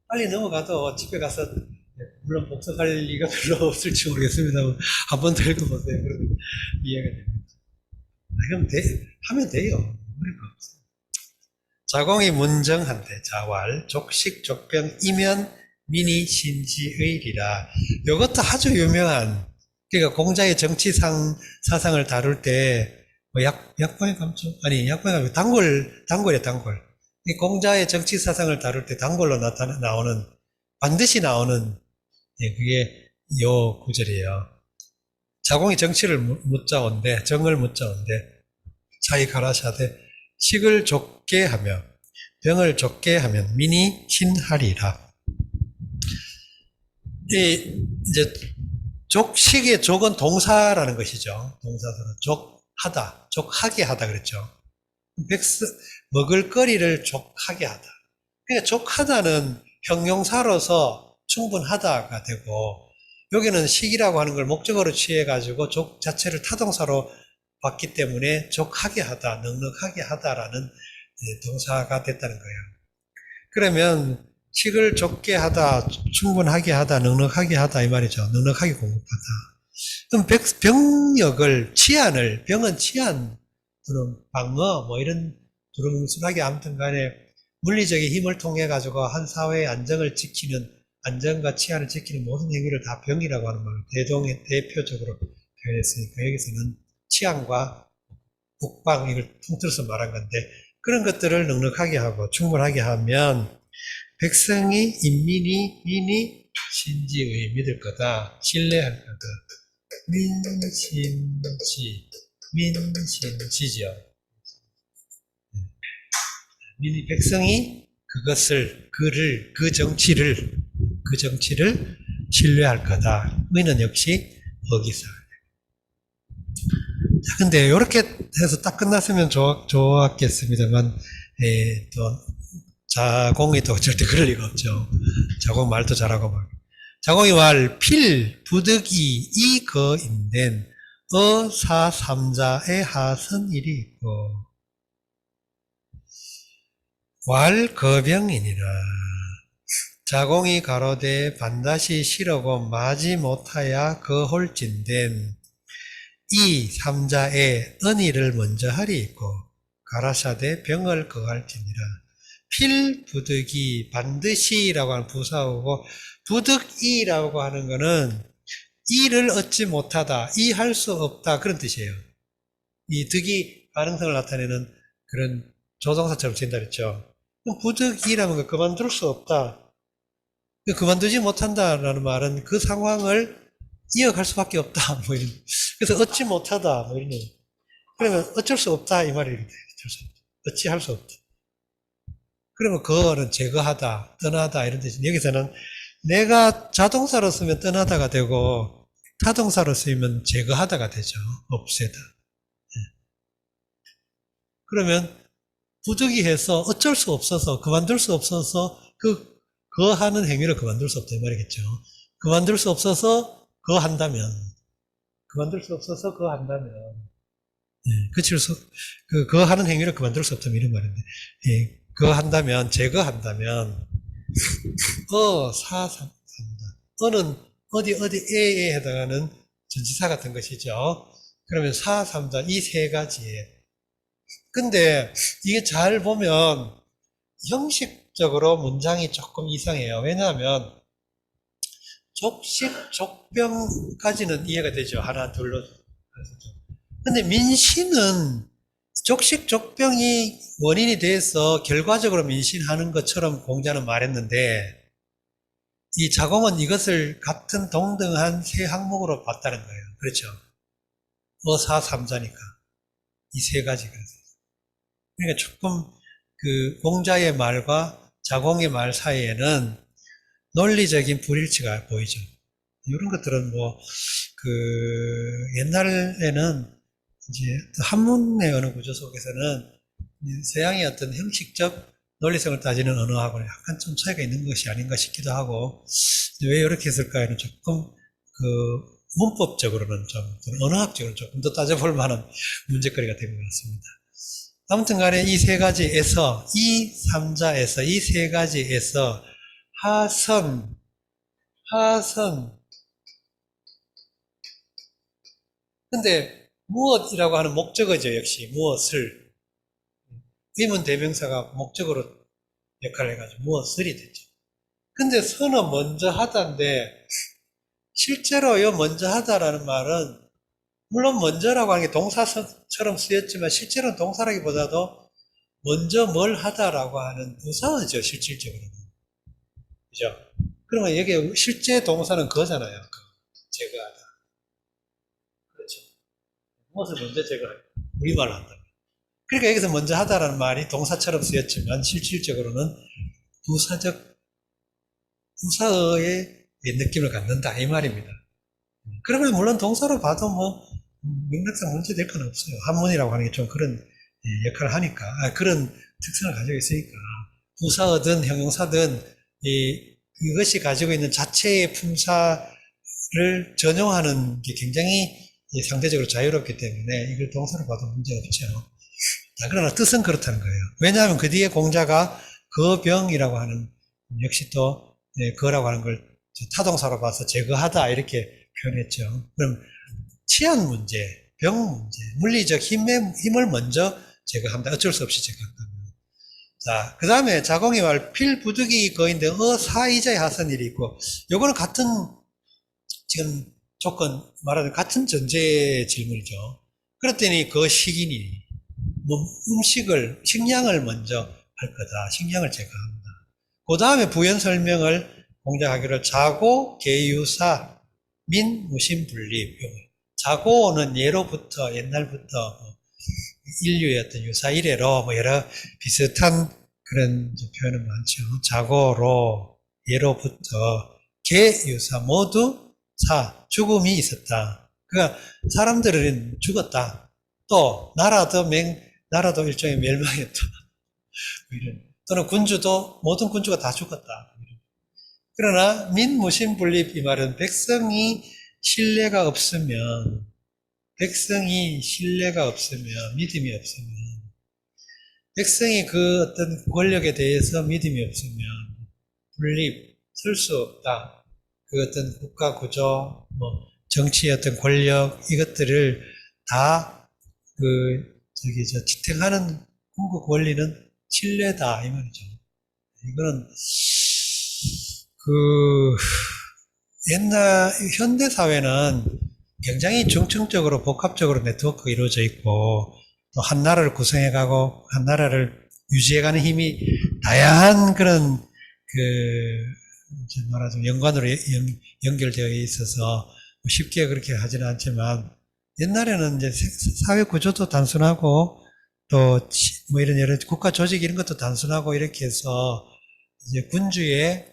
빨리 넘어가도 집에 가서 물론 복습할 리가 별로 없을지 모르겠습니다만 한 번 더 읽어보세요. 그러면 이해가 됩니다. 그럼 하면 돼요. 어려울 거 없어요. 자공이 문정한데 자왈 족식 족병 이면 민이 신지의리라. 이것도 아주 유명한, 그러니까 공자의 정치상 사상을 다룰 때 뭐 약방의 감점? 아니, 약방의 감점. 단골이야, 단골. 이 공자의 정치 사상을 다룰 때 단골로 나오는, 반드시 나오는, 예, 그게 요 구절이에요. 자공이 정치를 묻자온데, 정을 묻자온데, 자기 가라사대, 식을 좁게 하며, 병을 좁게 하면 민이 신하리라. 이제, 족식의 족은 동사라는 것이죠. 동사들은 족하다, 족하게 하다 그랬죠. 먹을거리를 족하게 하다. 그러니까 족하다는 형용사로서 충분하다가 되고, 여기는 식이라고 하는 걸 목적어로 취해가지고 족 자체를 타동사로 봤기 때문에 족하게 하다, 넉넉하게 하다라는 동사가 됐다는 거예요. 그러면 식을 좁게 하다, 충분하게 하다, 넉넉하게 하다 이 말이죠. 넉넉하게 공급하다. 그럼 병력을, 치안을, 병은 치안 또는 방어 뭐 이런 두루뭉술하게 아무튼 간에 물리적인 힘을 통해 가지고 한 사회의 안정을 지키는, 안정과 치안을 지키는 모든 행위를 다 병이라고 하는 말을 대표적으로 표현했으니까 여기서는 치안과 국방 이걸 통틀어서 말한 건데, 그런 것들을 넉넉하게 하고 충분하게 하면 백성이, 민이 신지의 믿을 거다, 신뢰할 거다. 민신지죠. 백성이 그 정치를 신뢰할 거다. 의는 역시 어기사. 근데 이렇게 해서 딱 끝났으면 좋았겠습니다만, 또 자공이 또 절대 그럴 리가 없죠. 자공 말도 잘하고 막. 자공이 말 부득이 이거인된 어사삼자의 하선일이 있고 왈거병이니라. 자공이 가로되 반드시 싫어고 마지 못하야 거홀진된 이 삼자의 언의를 먼저 하리 있고 가라사대 병을 거할지니라. 필부득이 반드시라고 하는 부사어고, 부득이라고 하는 거는 이를 얻지 못하다, 이 할 수 없다 그런 뜻이에요. 이 득이 가능성을 나타내는 그런 조동사처럼 쓴다 그랬죠. 부득이라는 거 그만둘 수 없다. 그만두지 못한다라는 말은 그 상황을 이어갈 수밖에 없다. 뭐 이런. 그래서 얻지 못하다. 뭐 이런. 그러면 어쩔 수 없다. 이 말이 이렇게. 어찌할 수 없다. 그러면 그거는 제거하다, 떠나다 이런 뜻이. 여기서는 내가 자동사로 쓰면 떠나다가 되고 타동사로 쓰면 제거하다가 되죠. 없애다. 그러면 부득이해서 어쩔 수 없어서 그만둘 수 없어서 그거 하는 행위를 그만둘 수 없다 이 말이겠죠. 그만둘 수 없어서 그거 한다면 그거 하는 행위를 그만둘 수 없다면 이런 말인데, 그거 한다면, 제거한다면, 사삼다. 어는 어디에에 해당하는 전치사 같은 것이죠. 그러면 사, 삼자 이 세 가지에. 근데 이게 잘 보면 형식적으로 문장이 조금 이상해요. 왜냐하면 족식, 족병까지는 이해가 되죠. 하나, 둘로. 근데 민신은 족식, 족병이 원인이 돼서 결과적으로 민신하는 것처럼 공자는 말했는데 이 자공은 이것을 같은 동등한 세 항목으로 봤다는 거예요. 그렇죠? 어사 삼자니까 이 세 가지가. 그러니까 조금 그 공자의 말과 자공의 말 사이에는 논리적인 불일치가 보이죠. 이런 것들은 뭐 그 옛날에는 이제 한문의 언어 구조 속에서는 서양의 어떤 형식적 논리성을 따지는 언어하고는 약간 좀 차이가 있는 것이 아닌가 싶기도 하고, 왜 이렇게 했을까에는 조금 그 문법적으로는 좀 언어학적으로 조금 더 따져볼 만한 문제거리가 된 것 같습니다. 아무튼 간에 이 세 가지에서, 이 삼자에서, 이 세 가지에서 하선, 근데 무엇이라고 하는 목적어죠. 역시 무엇을. 의문 대명사가 목적으로 역할을 해가지고 무엇을이 됐죠. 근데 선은 먼저 하다인데 실제로 이 먼저 하다라는 말은 물론 먼저라고 하는 게 동사처럼 쓰였지만 실제로는 동사라기보다도 먼저 뭘 하다라고 하는 부사어죠. 실질적으로는. 그죠? 그러면 여기 실제 동사는 그거잖아요. 제거하다. 그렇죠. 무엇을 먼저 제거해요? 우리말로 한다면. 그러니까 여기서 먼저 하다라는 말이 동사처럼 쓰였지만 실질적으로는 부사어의 느낌을 갖는다 이 말입니다. 그러면 물론 동사로 봐도 뭐 맥락상 문제 될 건 없어요. 한문이라고 하는 게 좀 그런 역할을 하니까, 그런 특성을 가지고 있으니까 부사어든 형용사든 이것이 가지고 있는 자체의 품사를 전용하는 게 굉장히 상대적으로 자유롭기 때문에 이걸 동사로 봐도 문제 없죠. 그러나 뜻은 그렇다는 거예요. 왜냐하면 그 뒤에 공자가 거병이라고 하는, 역시 또 거라고 하는 걸 타동사로 봐서 제거하다 이렇게 표현했죠. 그럼 치안 문제, 병 문제, 물리적 힘을 먼저 제거한다. 어쩔 수 없이 제거한다. 자, 그 다음에 자공의 말 필부득이 거인데 어사이자의 하선일이 있고, 요거는 같은 지금 조건 말하는 같은 전제 질문이죠. 그랬더니 그 식이니 뭐 식량을 먼저 할 거다. 식량을 제거합니다. 그 다음에 부연 설명을 공자하기를 자고 계유사 민 무신 분립. 자고는 예로부터 옛날부터 인류의 어떤 유사 이래로 뭐 여러 비슷한 그런 표현은 많죠. 자고로 예로부터 계유사 모두 죽음이 있었다. 그러니까 사람들은 죽었다. 또 나라도 일종의 멸망했다. 또는 모든 군주가 다 죽었다. 그러나 민무신분립 이 말은 백성이 신뢰가 없으면 믿음이 없으면 백성이 그 어떤 권력에 대해서 믿음이 없으면 설 수 없다. 그 어떤 국가 구조, 정치의 어떤 권력 이것들을 다 지탱하는 궁극 원리는 신뢰다 이 말이죠. 이거는 옛날 현대 사회는 굉장히 중층적으로 복합적으로 네트워크가 이루어져 있고 또 한 나라를 구성해가고 한 나라를 유지해가는 힘이 다양한 그런 말하자면 연관으로 연결되어 있어서 쉽게 그렇게 하지는 않지만 옛날에는 이제 사회 구조도 단순하고 또 뭐 이런 여러 국가 조직 이런 것도 단순하고 이렇게 해서 이제 군주의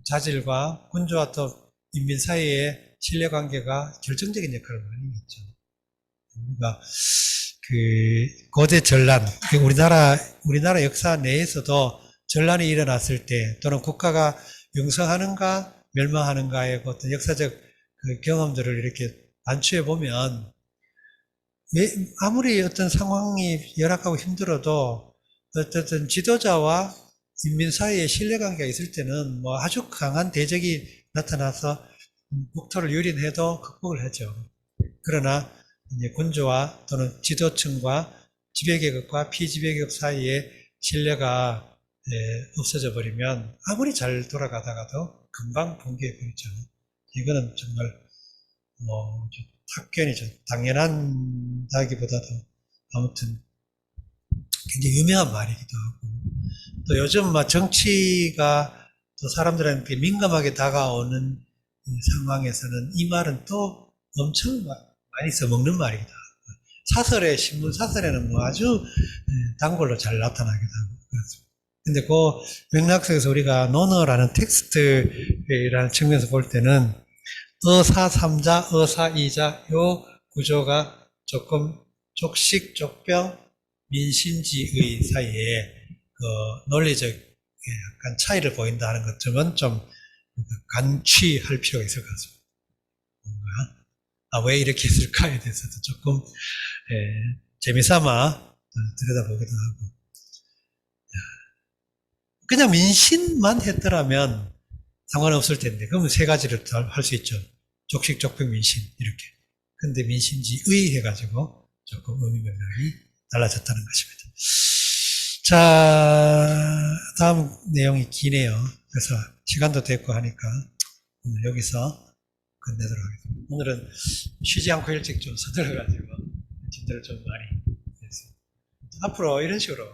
자질과 군주와 또 인민 사이의 신뢰 관계가 결정적인 역할을 많이 했죠. 그러니까 고대 전란, 우리나라 역사 내에서도 전란이 일어났을 때 또는 국가가 융성하는가 멸망하는가의 어떤 역사적 경험들을 이렇게 반추해 보면 아무리 어떤 상황이 열악하고 힘들어도 어쨌든 지도자와 인민 사이에 신뢰관계가 있을 때는 뭐 아주 강한 대적이 나타나서 국토를 유린해도 극복을 하죠. 그러나 이제 군주와 또는 지도층과 지배계급과 피지배계급 사이에 신뢰가 없어져 버리면 아무리 잘 돌아가다가도 금방 붕괴해 버리죠. 이거는 정말 좀 탁견이죠. 당연한다기보다도 아무튼 굉장히 유명한 말이기도 하고, 또 요즘 막 정치가 또 사람들한테 민감하게 다가오는 상황에서는 이 말은 또 엄청 많이 써먹는 말이기도 하고, 신문 사설에는 뭐 아주 단골로 잘 나타나기도 하고 그렇습니다. 근데 그 맥락 속에서 우리가 논어라는 텍스트라는 측면에서 볼 때는 어사삼자, 어사이자 요 구조가 조금 족식, 족병, 민신지의 사이에 그 논리적 약간 차이를 보인다는 것점은 좀 간취할 필요가 있을 것 같습니다. 왜 이렇게 했을까에 대해서도 조금 재미삼아 들여다보기도 하고, 그냥 민신만 했더라면 상관없을 텐데, 그러면 세 가지를 할 수 있죠. 족식, 족병, 민신 이렇게. 근데 민신지의 해가지고 조금 의미 맥락이 달라졌다는 것입니다. 자, 다음 내용이 기네요. 그래서 시간도 됐고 하니까 오늘 여기서 끝내도록 하겠습니다. 오늘은 쉬지 않고 일찍 좀 서둘러가지고 진도를 좀 많이 했습니다. 앞으로 이런 식으로